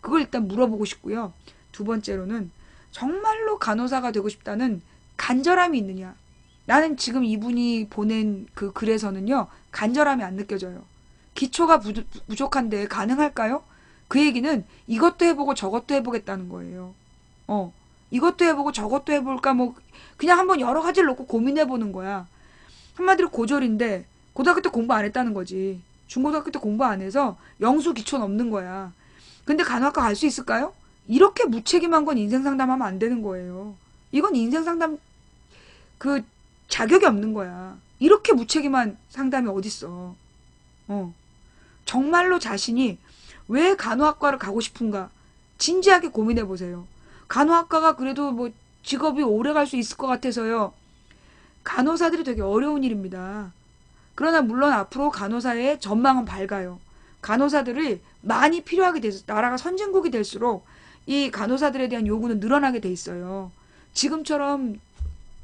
[SPEAKER 1] 그걸 일단 물어보고 싶고요. 두 번째로는 정말로 간호사가 되고 싶다는 간절함이 있느냐? 나는 지금 이분이 보낸 그 글에서는요, 간절함이 안 느껴져요. 기초가 부족한데 가능할까요? 그 얘기는 이것도 해보고 저것도 해보겠다는 거예요. 이것도 해보고 저것도 해볼까, 뭐, 그냥 한번 여러 가지를 놓고 고민해보는 거야. 한마디로 고졸인데, 고등학교 때 공부 안 했다는 거지. 중고등학교 때 공부 안 해서 영수 기초는 없는 거야. 근데 간호학과 갈 수 있을까요? 이렇게 무책임한 건 인생 상담하면 안 되는 거예요. 이건 인생 상담 그 자격이 없는 거야. 이렇게 무책임한 상담이 어딨어. 정말로 자신이 왜 간호학과를 가고 싶은가 진지하게 고민해 보세요. 간호학과가 그래도 뭐 직업이 오래 갈 수 있을 것 같아서요. 간호사들이 되게 어려운 일입니다. 그러나 물론 앞으로 간호사의 전망은 밝아요. 간호사들이 많이 필요하게 돼서 나라가 선진국이 될수록 이 간호사들에 대한 요구는 늘어나게 돼 있어요. 지금처럼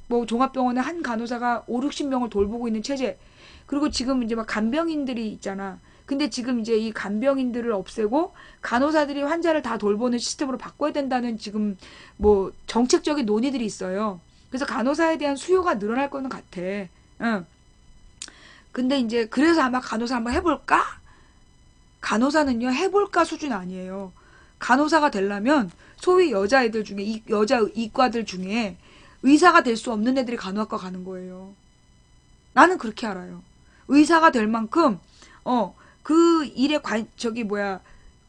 [SPEAKER 1] 뭐 종합병원에 한 간호사가 5, 60명을 돌보고 있는 체제. 그리고 지금 이제 막 간병인들이 있잖아. 근데 지금 이제 이 간병인들을 없애고 간호사들이 환자를 다 돌보는 시스템으로 바꿔야 된다는 지금 뭐 정책적인 논의들이 있어요. 그래서 간호사에 대한 수요가 늘어날 거는 같아. 응. 근데 이제 그래서 아마 간호사 한번 해볼까? 간호사는요, 해볼까 수준 아니에요. 간호사가 되려면 소위 여자애들 중에, 여자 이과들 중에 의사가 될 수 없는 애들이 간호학과 가는 거예요. 나는 그렇게 알아요. 의사가 될 만큼, 그 일에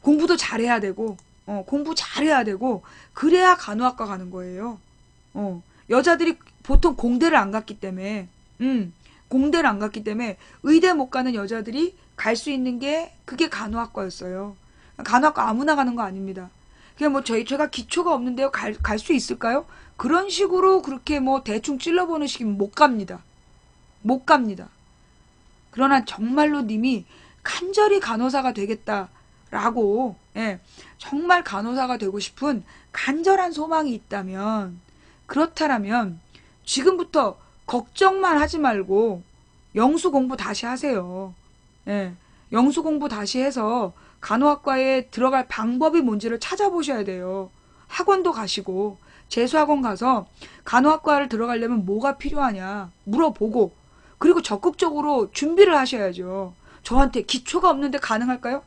[SPEAKER 1] 공부도 잘해야 되고, 공부 잘해야 되고, 그래야 간호학과 가는 거예요. 여자들이 보통 공대를 안 갔기 때문에, 공대를 안 갔기 때문에 의대 못 가는 여자들이 갈 수 있는 게 그게 간호학과였어요. 간호학과 아무나 가는 거 아닙니다. 그냥 뭐 제가 기초가 없는데요. 갈 수 있을까요? 그런 식으로 그렇게 뭐 대충 찔러보는 식이면 못 갑니다. 못 갑니다. 그러나 정말로 님이 간절히 간호사가 되겠다라고, 예, 정말 간호사가 되고 싶은 간절한 소망이 있다면, 그렇다라면 지금부터 걱정만 하지 말고 영수 공부 다시 하세요. 예, 영수 공부 다시 해서 간호학과에 들어갈 방법이 뭔지를 찾아보셔야 돼요. 학원도 가시고 재수학원 가서 간호학과를 들어가려면 뭐가 필요하냐 물어보고, 그리고 적극적으로 준비를 하셔야죠. 저한테 기초가 없는데 가능할까요?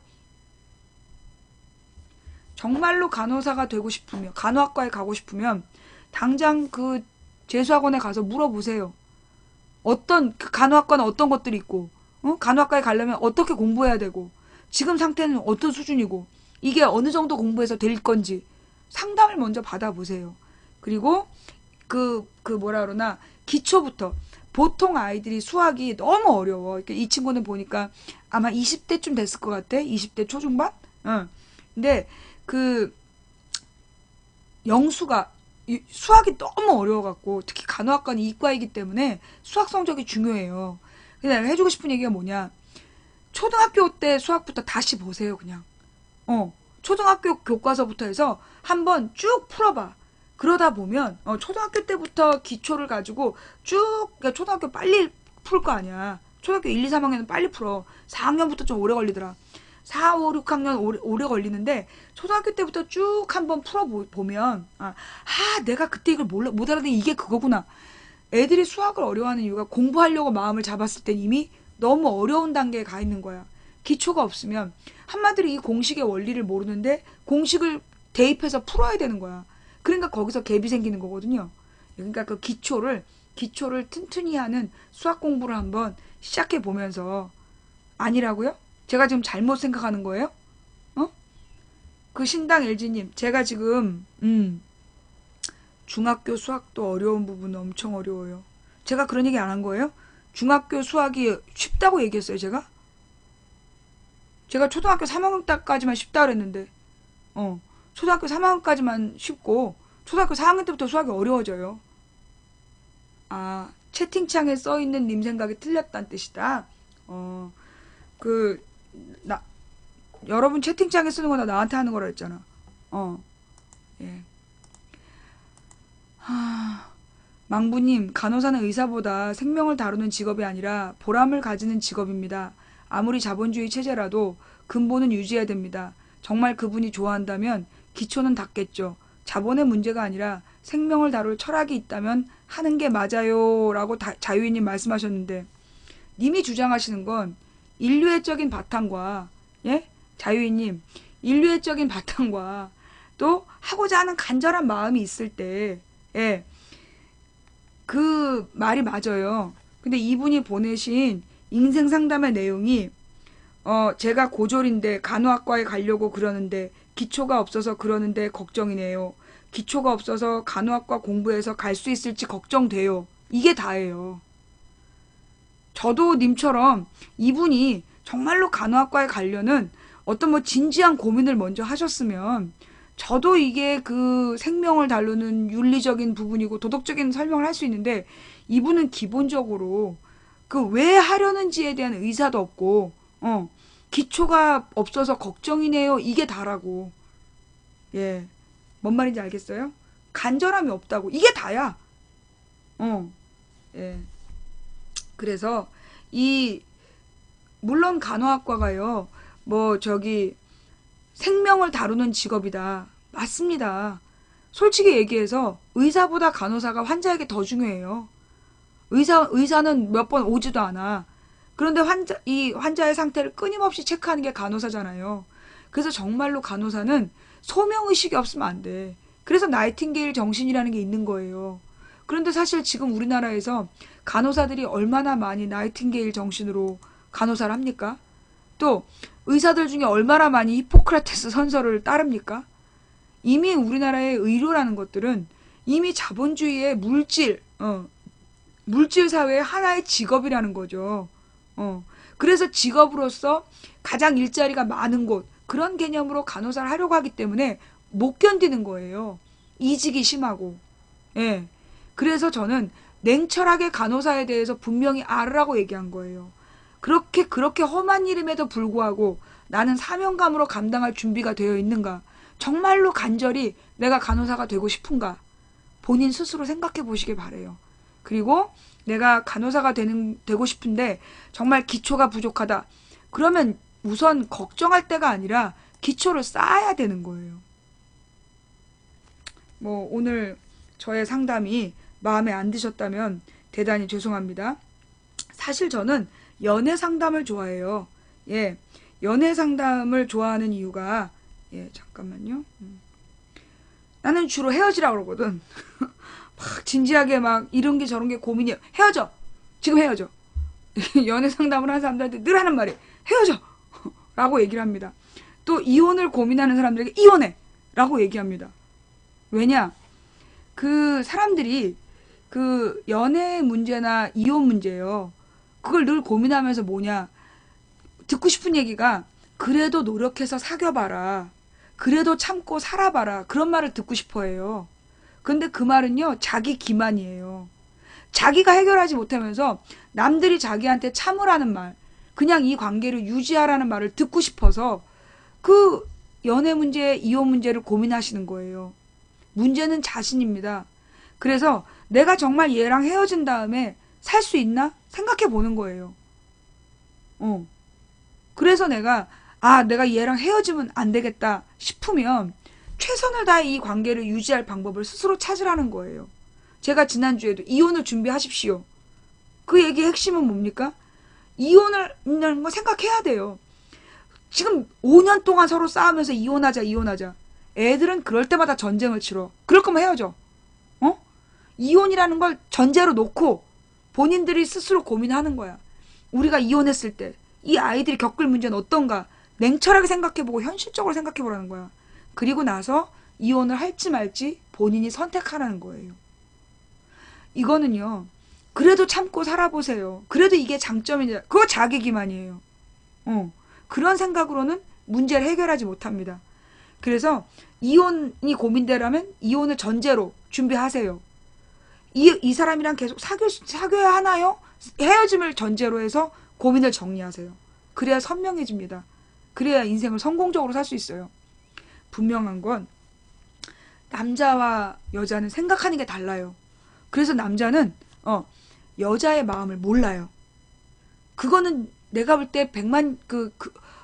[SPEAKER 1] 정말로 간호사가 되고 싶으면, 간호학과에 가고 싶으면 당장 그 재수학원에 가서 물어보세요. 그 간호학과는 어떤 것들이 있고, 간호학과에 가려면 어떻게 공부해야 되고, 지금 상태는 어떤 수준이고, 이게 어느 정도 공부해서 될 건지 상담을 먼저 받아보세요. 그리고 뭐라 그러나 기초부터. 보통 아이들이 수학이 너무 어려워. 이 친구는 보니까 아마 20대쯤 됐을 것 같아. 20대 초중반? 응. 근데 영수가 수학이 너무 어려워갖고, 특히 간호학과는 이과이기 때문에 수학 성적이 중요해요. 근데 내가 해주고 싶은 얘기가 뭐냐. 초등학교 때 수학부터 다시 보세요, 그냥. 초등학교 교과서부터 해서 한번 쭉 풀어봐. 그러다 보면, 초등학교 때부터 기초를 가지고 그러니까 초등학교 빨리 풀 거 아니야. 초등학교 1, 2, 3학년은 빨리 풀어. 4학년부터 좀 오래 걸리더라. 4, 5, 6학년 오래 걸리는데, 초등학교 때부터 쭉 한번 풀어보면, 내가 그때 이걸 못 알아듣는 이게 그거구나. 애들이 수학을 어려워하는 이유가 공부하려고 마음을 잡았을 땐 이미 너무 어려운 단계에 가 있는 거야. 기초가 없으면, 한마디로 이 공식의 원리를 모르는데 공식을 대입해서 풀어야 되는 거야. 그러니까 거기서 갭이 생기는 거거든요. 그러니까 그 기초를 튼튼히 하는 수학 공부를 한번 시작해 보면서. 아니라고요? 제가 지금 잘못 생각하는 거예요? 그 신당 LG님, 제가 지금 중학교 수학도 어려운 부분 엄청 어려워요. 제가 그런 얘기 안 한 거예요? 중학교 수학이 쉽다고 얘기했어요, 제가? 제가 초등학교 3학년까지만 쉽다 그랬는데, 초등학교 3학년까지만 쉽고, 초등학교 4학년 때부터 수학이 어려워져요. 채팅창에 써있는 님 생각이 틀렸다는 뜻이다. 여러분 채팅창에 쓰는 거나 나한테 하는 거라 했잖아. 예. 망부님, 간호사는 의사보다 생명을 다루는 직업이 아니라 보람을 가지는 직업입니다. 아무리 자본주의 체제라도 근본은 유지해야 됩니다. 정말 그분이 좋아한다면 기초는 닿겠죠. 자본의 문제가 아니라 생명을 다룰 철학이 있다면 하는 게 맞아요. 라고 자유인님 말씀하셨는데, 님이 주장하시는 건 인류애적인 바탕과, 예? 자유인님, 인류애적인 바탕과 또 하고자 하는 간절한 마음이 있을 때, 예, 그 말이 맞아요. 근데 이분이 보내신 인생 상담의 내용이, 제가 고졸인데 간호학과에 가려고 그러는데 기초가 없어서 그러는데 걱정이네요. 기초가 없어서 간호학과 공부해서 갈 수 있을지 걱정돼요. 이게 다예요. 저도 님처럼 이분이 정말로 간호학과에 가려는 어떤 뭐 진지한 고민을 먼저 하셨으면, 저도 이게 그 생명을 다루는 윤리적인 부분이고 도덕적인 설명을 할 수 있는데, 이분은 기본적으로 그 왜 하려는지에 대한 의사도 없고, 기초가 없어서 걱정이네요. 이게 다라고. 예. 뭔 말인지 알겠어요? 간절함이 없다고. 이게 다야. 예. 그래서 물론 간호학과가요, 생명을 다루는 직업이다. 맞습니다. 솔직히 얘기해서 의사보다 간호사가 환자에게 더 중요해요. 의사는 몇 번 오지도 않아. 그런데 이 환자의 상태를 끊임없이 체크하는 게 간호사잖아요. 그래서 정말로 간호사는 소명의식이 없으면 안 돼. 그래서 나이팅게일 정신이라는 게 있는 거예요. 그런데 사실 지금 우리나라에서 간호사들이 얼마나 많이 나이팅게일 정신으로 간호사를 합니까? 또 의사들 중에 얼마나 많이 히포크라테스 선서를 따릅니까? 이미 우리나라의 의료라는 것들은 이미 자본주의의 물질 사회의 하나의 직업이라는 거죠. 그래서 직업으로서 가장 일자리가 많은 곳, 그런 개념으로 간호사를 하려고 하기 때문에 못 견디는 거예요. 이직이 심하고. 예. 그래서 저는 냉철하게 간호사에 대해서 분명히 알으라고 얘기한 거예요. 그렇게 험한 일임에도 불구하고 나는 사명감으로 감당할 준비가 되어 있는가? 정말로 간절히 내가 간호사가 되고 싶은가? 본인 스스로 생각해 보시길 바래요. 그리고 내가 간호사가 되고 싶은데 정말 기초가 부족하다. 그러면 우선 걱정할 때가 아니라 기초를 쌓아야 되는 거예요. 뭐 오늘 저의 상담이 마음에 안 드셨다면 대단히 죄송합니다. 사실 저는 연애 상담을 좋아해요. 예, 연애 상담을 좋아하는 이유가 잠깐만요. 나는 주로 헤어지라고 그러거든. 막 진지하게 막 이런 게 저런 게 고민이에요. 헤어져. 지금 헤어져. 연애 상담을 하는 사람들한테 늘 하는 말이 헤어져. 라고 얘기를 합니다. 또 이혼을 고민하는 사람들에게 이혼해. 라고 얘기합니다. 왜냐? 그 사람들이 그 연애 문제나 이혼 문제요. 그걸 늘 고민하면서 뭐냐. 듣고 싶은 얘기가 그래도 노력해서 사귀어봐라. 그래도 참고 살아봐라. 그런 말을 듣고 싶어 해요. 근데 그 말은요. 자기 기만이에요. 자기가 해결하지 못하면서 남들이 자기한테 참으라는 말, 그냥 이 관계를 유지하라는 말을 듣고 싶어서 그 연애 문제, 이혼 문제를 고민하시는 거예요. 문제는 자신입니다. 그래서 내가 정말 얘랑 헤어진 다음에 살 수 있나? 생각해 보는 거예요. 그래서 내가 얘랑 헤어지면 안 되겠다 싶으면 최선을 다해 이 관계를 유지할 방법을 스스로 찾으라는 거예요. 제가 지난주에도 이혼을 준비하십시오. 그 얘기의 핵심은 뭡니까? 이혼을 거 생각해야 돼요. 지금 5년 동안 서로 싸우면서 이혼하자. 애들은 그럴 때마다 전쟁을 치러. 그럴 거면 헤어져. 이혼이라는 걸 전제로 놓고 본인들이 스스로 고민하는 거야. 우리가 이혼했을 때 이 아이들이 겪을 문제는 어떤가 냉철하게 생각해보고 현실적으로 생각해보라는 거야. 그리고 나서 이혼을 할지 말지 본인이 선택하라는 거예요. 이거는요. 그래도 참고 살아보세요. 그래도 이게 장점이냐. 그거 자기 기만이에요. 그런 생각으로는 문제를 해결하지 못합니다. 그래서 이혼이 고민되라면 이혼을 전제로 준비하세요. 이 사람이랑 계속 사귀어야 하나요? 헤어짐을 전제로 해서 고민을 정리하세요. 그래야 선명해집니다. 그래야 인생을 성공적으로 살 수 있어요. 분명한 건 남자와 여자는 생각하는 게 달라요. 그래서 남자는 여자의 마음을 몰라요. 그거는 내가 볼 때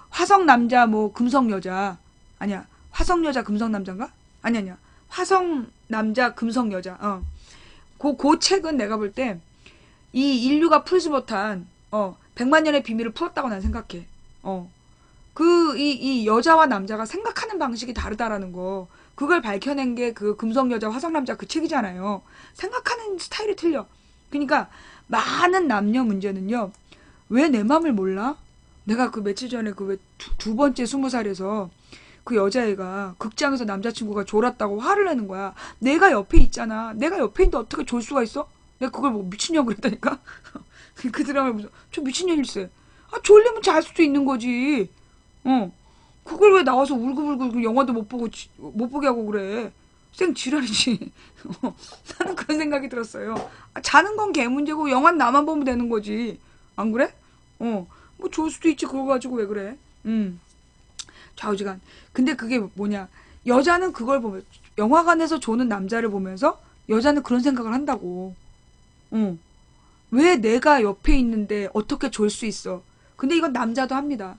[SPEAKER 1] 화성 남자 뭐 금성 여자 아니야. 화성 여자 금성 남자인가? 아니야. 화성 남자 금성 여자. 그 책은 내가 볼 때 이 인류가 풀지 못한 100만 년의 비밀을 풀었다고 난 생각해. 이 여자와 남자가 생각하는 방식이 다르다라는 거. 그걸 밝혀낸 게 그 금성 여자 화성 남자 그 책이잖아요. 생각하는 스타일이 틀려. 그러니까 많은 남녀 문제는요. 왜 내 맘을 몰라? 내가 그 며칠 전에 두 번째 20살에서 그 여자애가 극장에서 남자친구가 졸았다고 화를 내는 거야. 내가 옆에 있잖아. 내가 옆에 있는데 어떻게 졸 수가 있어? 내가 그걸 뭐 미친년 그랬다니까? 그 드라마를 보면서 저 미친년일세. 졸리면 잘 수도 있는 거지. 그걸 왜 나와서 울고불고 영화도 못 보게 하고 그래. 생 지랄이지. 나는 그런 생각이 들었어요. 자는 건 걔 문제고 영화는 나만 보면 되는 거지. 안 그래? 뭐 좋을 수도 있지. 그거 가지고 왜 그래? 좌우지간. 근데 그게 뭐냐. 여자는 그걸 보면 영화관에서 조는 남자를 보면서 여자는 그런 생각을 한다고. 왜 내가 옆에 있는데 어떻게 졸 수 있어? 근데 이건 남자도 합니다.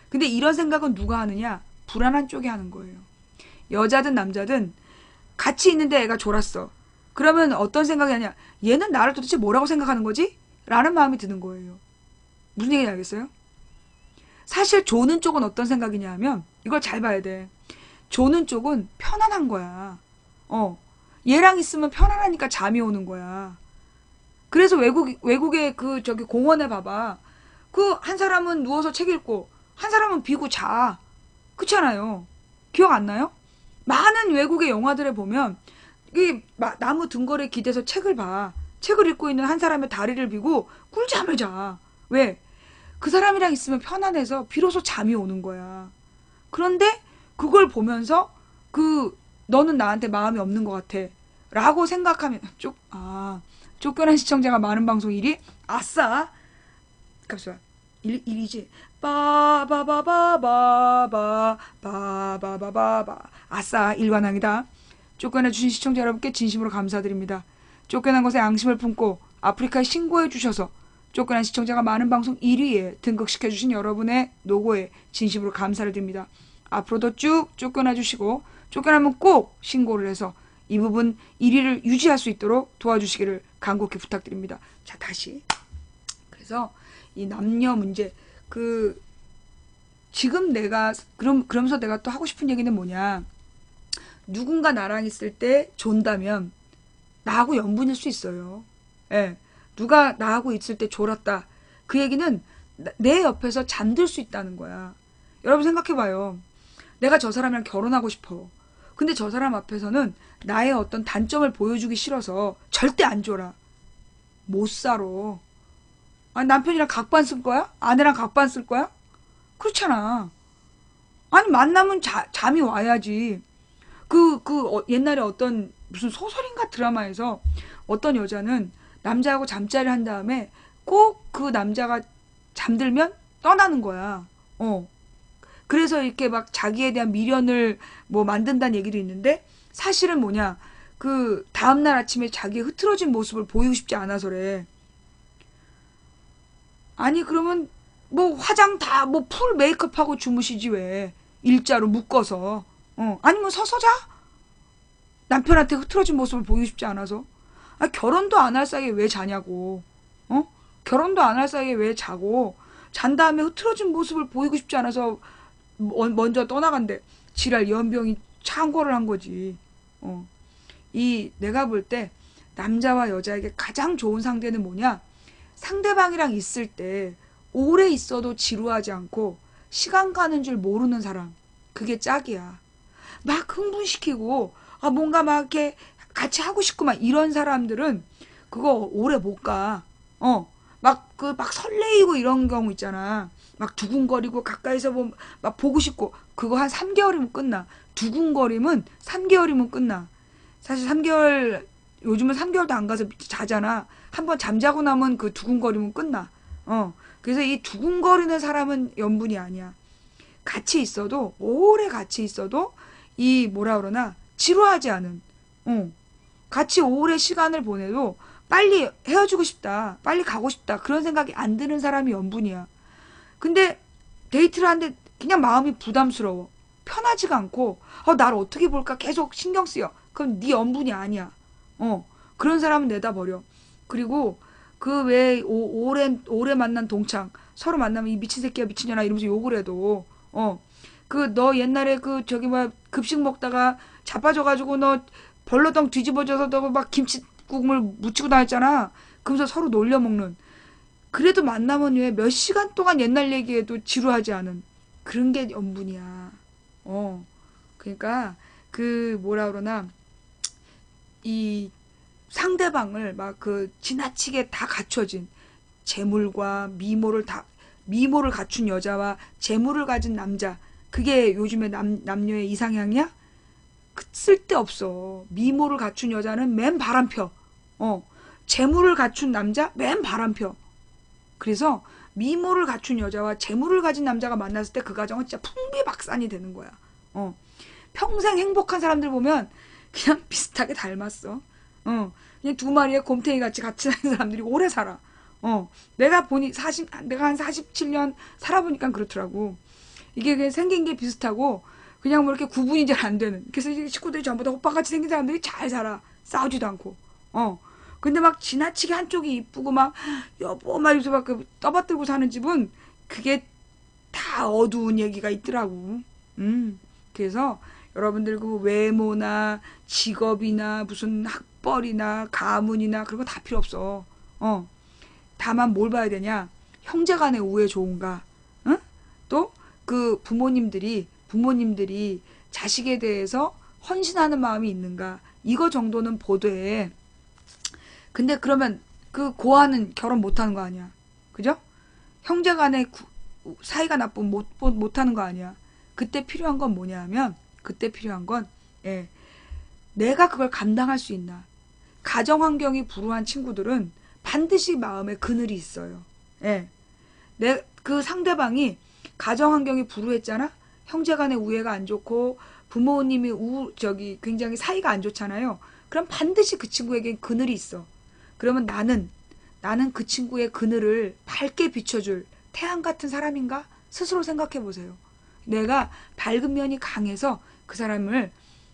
[SPEAKER 1] 근데 이런 생각은 누가 하느냐? 불안한 쪽이 하는 거예요. 여자든 남자든 같이 있는데 애가 졸았어. 그러면 어떤 생각이 하냐? 얘는 나를 도대체 뭐라고 생각하는 거지? 라는 마음이 드는 거예요. 무슨 얘기인지 알겠어요? 사실 조는 쪽은 어떤 생각이냐 하면 이걸 잘 봐야 돼. 조는 쪽은 편안한 거야. 얘랑 있으면 편안하니까 잠이 오는 거야. 그래서 외국의 그 저기 공원에 봐봐. 그 한 사람은 누워서 책 읽고 한 사람은 비고 자. 그렇잖아요. 기억 안 나요? 많은 외국의 영화들에 보면 이 나무 등걸이에 기대서 책을 봐. 책을 읽고 있는 한 사람의 다리를 비고 꿀잠을 자. 왜? 그 사람이랑 있으면 편안해서 비로소 잠이 오는 거야. 그런데 그걸 보면서 너는 나한테 마음이 없는 것 같아. 라고 생각하면 쫓겨난 시청자가 많은 방송 1위? 아싸! 잠시만. 1위지? 빠바바바바바바바바바바 아싸! 일관왕이다. 쫓겨나주신 시청자 여러분께 진심으로 감사드립니다. 쫓겨난 것에 앙심을 품고 아프리카에 신고해 주셔서 쫓겨난 시청자가 많은 방송 1위에 등극시켜주신 여러분의 노고에 진심으로 감사를 드립니다. 앞으로도 쭉 쫓겨나 주시고 쫓겨나면 꼭 신고를 해서 이 부분 1위를 유지할 수 있도록 도와주시기를 간곡히 부탁드립니다. 자, 다시. 그래서 이 남녀 문제 지금 그러면서 내가 또 하고 싶은 얘기는 뭐냐. 누군가 나랑 있을 때 존다면 나하고 연분일 수 있어요. 예. 누가 나하고 있을 때 졸았다. 그 얘기는 내 옆에서 잠들 수 있다는 거야. 여러분 생각해봐요. 내가 저 사람이랑 결혼하고 싶어. 근데 저 사람 앞에서는 나의 어떤 단점을 보여주기 싫어서 절대 안 졸아. 못 살아. 아니, 남편이랑 각반 쓸 거야? 아내랑 각반 쓸 거야? 그렇잖아. 아니, 만나면 잠이 와야지. 옛날에 어떤 무슨 소설인가 드라마에서 어떤 여자는 남자하고 잠자리를 한 다음에 꼭 그 남자가 잠들면 떠나는 거야. 그래서 이렇게 막 자기에 대한 미련을 뭐 만든다는 얘기도 있는데 사실은 뭐냐. 그 다음날 아침에 자기의 흐트러진 모습을 보이고 싶지 않아서래. 아니 그러면 뭐 화장 다 뭐 풀 메이크업하고 주무시지 왜. 일자로 묶어서. 아니면 서서 자? 남편한테 흐트러진 모습을 보이고 싶지 않아서. 결혼도 안 할 사이에 왜 자냐고. 결혼도 안 할 사이에 왜 자고. 잔 다음에 흐트러진 모습을 보이고 싶지 않아서 먼저 떠나간대. 지랄 연병이 창궐을 한 거지. 내가 볼 때 남자와 여자에게 가장 좋은 상대는 뭐냐? 상대방이랑 있을 때 오래 있어도 지루하지 않고 시간 가는 줄 모르는 사람. 그게 짝이야. 막 흥분시키고 뭔가 막 이렇게 같이 하고 싶고 막 이런 사람들은 그거 오래 못 가. 막 설레이고 이런 경우 있잖아. 막 두근거리고 가까이서 막 보고 싶고 그거 한 3개월이면 끝나. 두근거림은 3개월이면 끝나. 사실 3개월 요즘은 3개월도 안 가서 자잖아. 한번 잠자고 나면 그 두근거림은 끝나. 그래서 이 두근거리는 사람은 연분이 아니야. 같이 있어도 오래 같이 있어도 이 뭐라 그러나 지루하지 않은. 같이 오래 시간을 보내도 빨리 헤어지고 싶다. 빨리 가고 싶다. 그런 생각이 안 드는 사람이 연분이야. 근데 데이트를 하는데 그냥 마음이 부담스러워. 편하지가 않고 나를 어떻게 볼까 계속 신경 쓰여. 그럼 네 연분이 아니야. 그런 사람은 내다버려. 그리고 그 왜 오래 만난 동창 서로 만나면 이 미친 새끼야 미친년아 이러면서 욕을 해도 너 옛날에 저기 급식 먹다가 자빠져가지고 너 벌러덩 뒤집어져서 너 막 김치국물 묻히고 다녔잖아. 그러면서 서로 놀려먹는. 그래도 만나면 왜 몇 시간 동안 옛날 얘기해도 지루하지 않은 그런 게 연분이야. 그러니까 뭐라 그러나 이 상대방을 막 지나치게 다 갖춰진 재물과 미모를 갖춘 여자와 재물을 가진 남자. 그게 요즘에 남녀의 이상향이야? 쓸데없어. 미모를 갖춘 여자는 맨 바람펴. 재물을 갖춘 남자 맨 바람펴. 그래서 미모를 갖춘 여자와 재물을 가진 남자가 만났을 때 그 가정은 진짜 풍비박산이 되는 거야. 평생 행복한 사람들 보면 그냥 비슷하게 닮았어. 그냥 두 마리의 곰탱이 같이 사는 사람들이 오래 살아. 내가 한 47년 살아보니까 그렇더라고. 이게 그냥 생긴 게 비슷하고 그냥 뭐 이렇게 구분이 잘 안 되는. 그래서 이제 식구들이 전부 다 오빠같이 생긴 사람들이 잘 살아. 싸우지도 않고. 근데 막 지나치게 한쪽이 이쁘고 막 여보 막 이러면서 막 떠받들고 사는 집은 그게 다 어두운 얘기가 있더라고. 그래서 여러분들 그 외모나 직업이나 무슨 학벌이나 가문이나 그런 거 다 필요 없어. 다만 뭘 봐야 되냐? 형제간의 우애 좋은가? 응? 또 그 부모님들이 자식에 대해서 헌신하는 마음이 있는가? 이거 정도는 보되. 근데 그러면 그 고아는 결혼 못하는 거 아니야? 그죠? 형제간의 사이가 나쁘면 못하는 거 아니야? 그때 필요한 건 뭐냐 하면 그때 필요한 건 예, 내가 그걸 감당할 수 있나? 가정 환경이 불우한 친구들은 반드시 마음에 그늘이 있어요. 예. 그 상대방이 가정 환경이 불우했잖아? 형제간의 우애가 안 좋고 부모님이 굉장히 사이가 안 좋잖아요. 그럼 반드시 그 친구에겐 그늘이 있어. 그러면 나는 그 친구의 그늘을 밝게 비춰줄 태양 같은 사람인가? 스스로 생각해 보세요. 내가 밝은 면이 강해서 그 사람을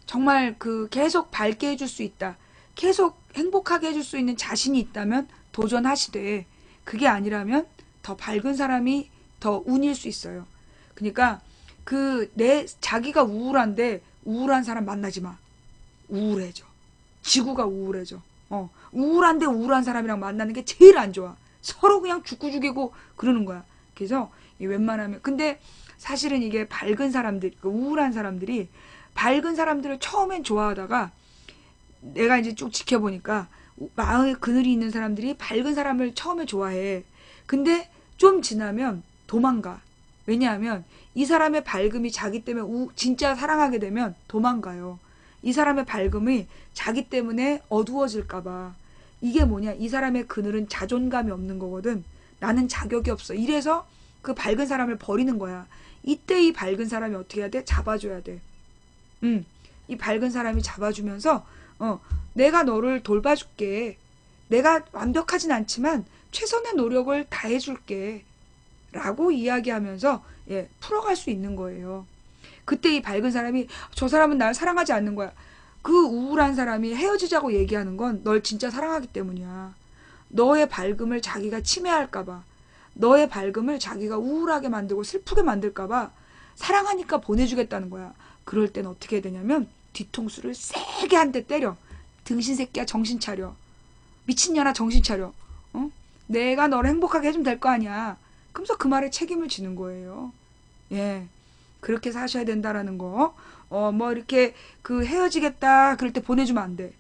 [SPEAKER 1] 정말 계속 밝게 해줄 수 있다. 계속 행복하게 해줄 수 있는 자신이 있다면 도전하시되, 그게 아니라면 더 밝은 사람이 더 운일 수 있어요. 그러니까 자기가 우울한데 우울한 사람 만나지 마. 우울해져. 지구가 우울해져. 우울한데 우울한 사람이랑 만나는 게 제일 안 좋아. 서로 그냥 죽고 죽이고 그러는 거야. 그래서 웬만하면, 근데 사실은 이게 밝은 사람들, 우울한 사람들이 밝은 사람들을 처음엔 좋아하다가 내가 이제 쭉 지켜보니까 마음에 그늘이 있는 사람들이 밝은 사람을 처음에 좋아해. 근데 좀 지나면 도망가. 왜냐하면 이 사람의 밝음이 자기 때문에 진짜 사랑하게 되면 도망가요. 이 사람의 밝음이 자기 때문에 어두워질까봐. 이게 뭐냐? 이 사람의 그늘은 자존감이 없는 거거든. 나는 자격이 없어. 이래서 그 밝은 사람을 버리는 거야. 이때 이 밝은 사람이 어떻게 해야 돼? 잡아줘야 돼. 이 밝은 사람이 잡아주면서 내가 너를 돌봐줄게. 내가 완벽하진 않지만 최선의 노력을 다해줄게. 라고 이야기하면서 풀어갈 수 있는 거예요. 그때 이 밝은 사람이, 저 사람은 날 사랑하지 않는 거야. 그 우울한 사람이 헤어지자고 얘기하는 건 널 진짜 사랑하기 때문이야. 너의 밝음을 자기가 침해할까봐, 너의 밝음을 자기가 우울하게 만들고 슬프게 만들까봐 사랑하니까 보내주겠다는 거야. 그럴 땐 어떻게 해야 되냐면 뒤통수를 세게 한 대 때려. 등신 새끼야, 정신 차려. 미친년아, 정신 차려. 내가 너를 행복하게 해주면 될 거 아니야. 그러면서 그 말에 책임을 지는 거예요. 예. 그렇게 사셔야 된다라는 거. 뭐 이렇게 헤어지겠다 그럴 때 보내주면 안 돼.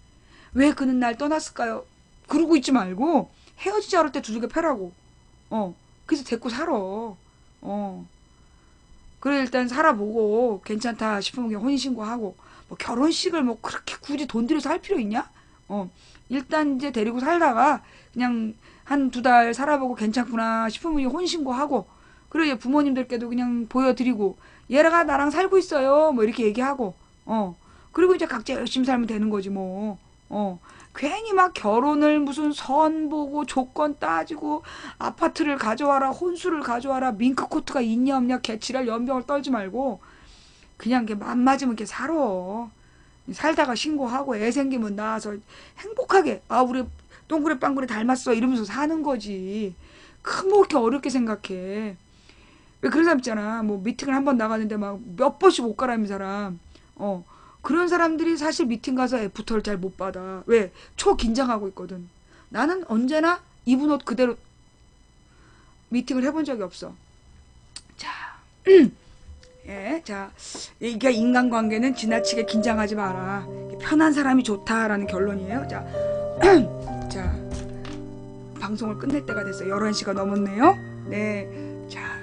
[SPEAKER 1] 왜 그는 날 떠났을까요? 그러고 있지 말고 헤어지자 그럴 때 두들겨 패라고. 그래서 데리고 살아. 그래, 일단 살아보고 괜찮다 싶으면 그냥 혼인신고하고, 뭐 결혼식을 뭐 그렇게 굳이 돈 들여서 할 필요 있냐? 일단 이제 데리고 살다가 그냥 한 2달 살아보고 괜찮구나 싶으면 혼인신고하고, 그리고 부모님들께도 그냥 보여드리고, 얘가 나랑 살고 있어요 뭐 이렇게 얘기하고, 그리고 이제 각자 열심히 살면 되는 거지 뭐. 괜히 막 결혼을 무슨 선 보고 조건 따지고 아파트를 가져와라, 혼수를 가져와라, 밍크코트가 있냐 없냐 개치랄 연병을 떨지 말고 그냥 맘 맞으면 이렇게 살아. 살다가 신고하고 애 생기면 낳아서 행복하게, 우리 동그래 빵그래 닮았어 이러면서 사는 거지. 뭐 이렇게 어렵게 생각해. 왜 그런 사람 있잖아. 뭐 미팅을 한 번 나가는데 막 몇 번씩 옷 갈아입는 사람. 그런 사람들이 사실 미팅 가서 애프터를 잘 못 받아. 왜? 초긴장하고 있거든. 나는 언제나 입은 옷 그대로 미팅을 해본 적이 없어. 자, 예, 자, 이게 인간관계는 지나치게 긴장하지 마라. 편한 사람이 좋다라는 결론이에요. 자, 자, 방송을 끝낼 때가 됐어요. 11시가 넘었네요. 네, 자,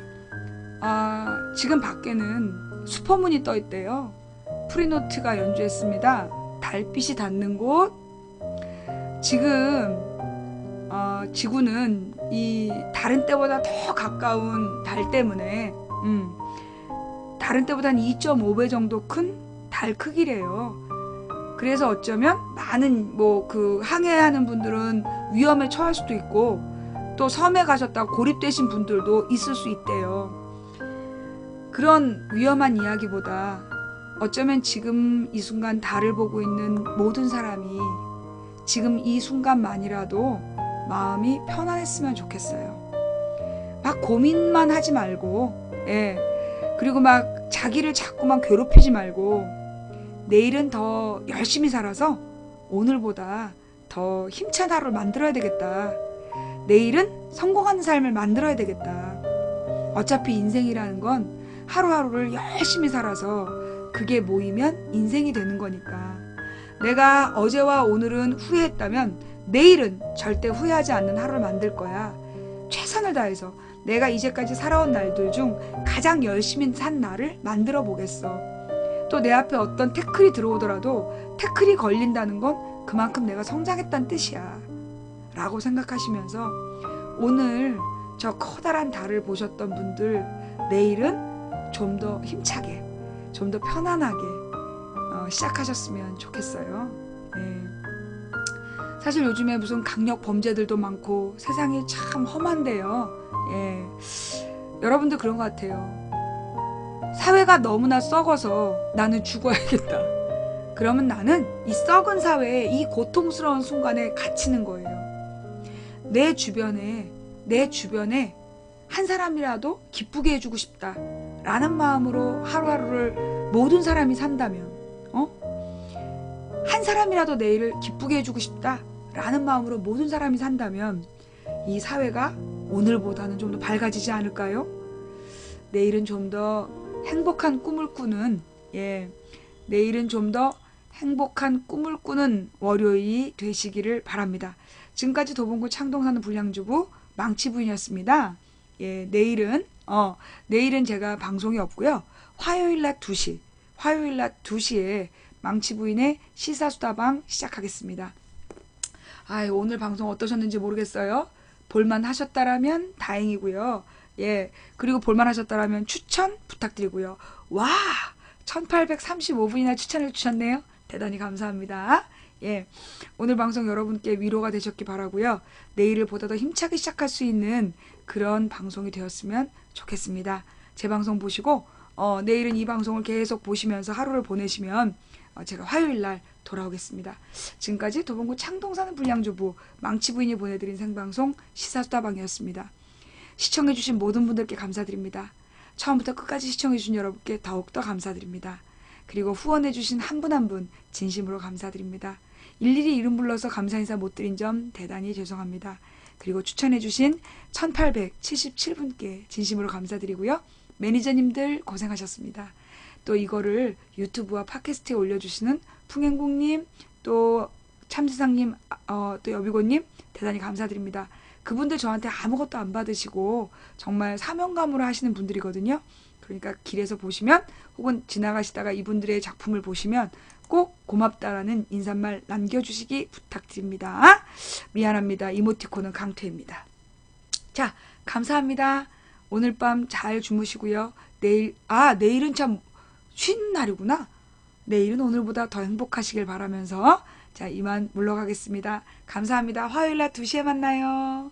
[SPEAKER 1] 지금 밖에는 슈퍼문이 떠 있대요. 프리노트가 연주했습니다. 달빛이 닿는 곳. 지금 지구는 이 다른 때보다 더 가까운 달 때문에 다른 때보다 한 2.5배 정도 큰 달 크기래요. 그래서 어쩌면 많은 항해하는 분들은 위험에 처할 수도 있고, 또 섬에 가셨다가 고립되신 분들도 있을 수 있대요. 그런 위험한 이야기보다 어쩌면 지금 이 순간 달을 보고 있는 모든 사람이 지금 이 순간만이라도 마음이 편안했으면 좋겠어요. 막 고민만 하지 말고, 예. 그리고 막 자기를 자꾸만 괴롭히지 말고, 내일은 더 열심히 살아서 오늘보다 더 힘찬 하루를 만들어야 되겠다. 내일은 성공하는 삶을 만들어야 되겠다. 어차피 인생이라는 건 하루하루를 열심히 살아서 그게 모이면 인생이 되는 거니까. 내가 어제와 오늘은 후회했다면 내일은 절대 후회하지 않는 하루를 만들 거야. 최선을 다해서 내가 이제까지 살아온 날들 중 가장 열심히 산 날을 만들어 보겠어. 또 내 앞에 어떤 태클이 들어오더라도 태클이 걸린다는 건 그만큼 내가 성장했다는 뜻이야. 라고 생각하시면서 오늘 저 커다란 달을 보셨던 분들, 내일은 좀 더 힘차게, 좀 더 편안하게 시작하셨으면 좋겠어요. 네. 사실 요즘에 무슨 강력 범죄들도 많고 세상이 참 험한데요. 예. 여러분도 그런 것 같아요. 사회가 너무나 썩어서 나는 죽어야겠다. 그러면 나는 이 썩은 사회에 이 고통스러운 순간에 갇히는 거예요. 내 주변에 한 사람이라도 기쁘게 해주고 싶다 라는 마음으로 하루하루를 모든 사람이 산다면, 한 사람이라도 내일을 기쁘게 해주고 싶다 라는 마음으로 모든 사람이 산다면 이 사회가 오늘보다는 좀 더 밝아지지 않을까요? 내일은 좀 더 행복한 꿈을 꾸는, 내일은 좀 더 행복한 꿈을 꾸는 월요일이 되시기를 바랍니다. 지금까지 도봉구 창동사는 불량주부 망치부인이었습니다. 내일은 제가 방송이 없고요. 화요일 낮 2시에 망치부인의 시사수다방 시작하겠습니다. 오늘 방송 어떠셨는지 모르겠어요. 볼만 하셨다라면 다행이고요. 그리고 볼만 하셨다라면 추천 부탁드리고요. 와, 1835분이나 추천해 주셨네요. 대단히 감사합니다. 오늘 방송 여러분께 위로가 되셨기 바라고요. 내일을 보다 더 힘차게 시작할 수 있는 그런 방송이 되었으면 좋겠습니다. 제 방송 보시고 내일은 이 방송을 계속 보시면서 하루를 보내시면 제가 화요일날 돌아오겠습니다. 지금까지 도봉구 창동사는 불량주부 망치부인이 보내드린 생방송 시사수다방이었습니다. 시청해주신 모든 분들께 감사드립니다. 처음부터 끝까지 시청해주신 여러분께 더욱더 감사드립니다. 그리고 후원해주신 한 분 한 분 진심으로 감사드립니다. 일일이 이름 불러서 감사 인사 못 드린 점 대단히 죄송합니다. 그리고 추천해주신 1877분께 진심으로 감사드리고요. 매니저님들 고생하셨습니다. 또 이거를 유튜브와 팟캐스트에 올려주시는 풍행국님, 또 참세상님, 또 여비고님 대단히 감사드립니다. 그분들 저한테 아무것도 안 받으시고 정말 사명감으로 하시는 분들이거든요. 그러니까 길에서 보시면 혹은 지나가시다가 이분들의 작품을 보시면 꼭 고맙다라는 인사말 남겨주시기 부탁드립니다. 미안합니다. 이모티콘은 강퇴입니다. 자, 감사합니다. 오늘 밤 잘 주무시고요. 내일은 참 쉬는 날이구나. 내일은 오늘보다 더 행복하시길 바라면서 자, 이만 물러가겠습니다. 감사합니다. 화요일 날 2시에 만나요.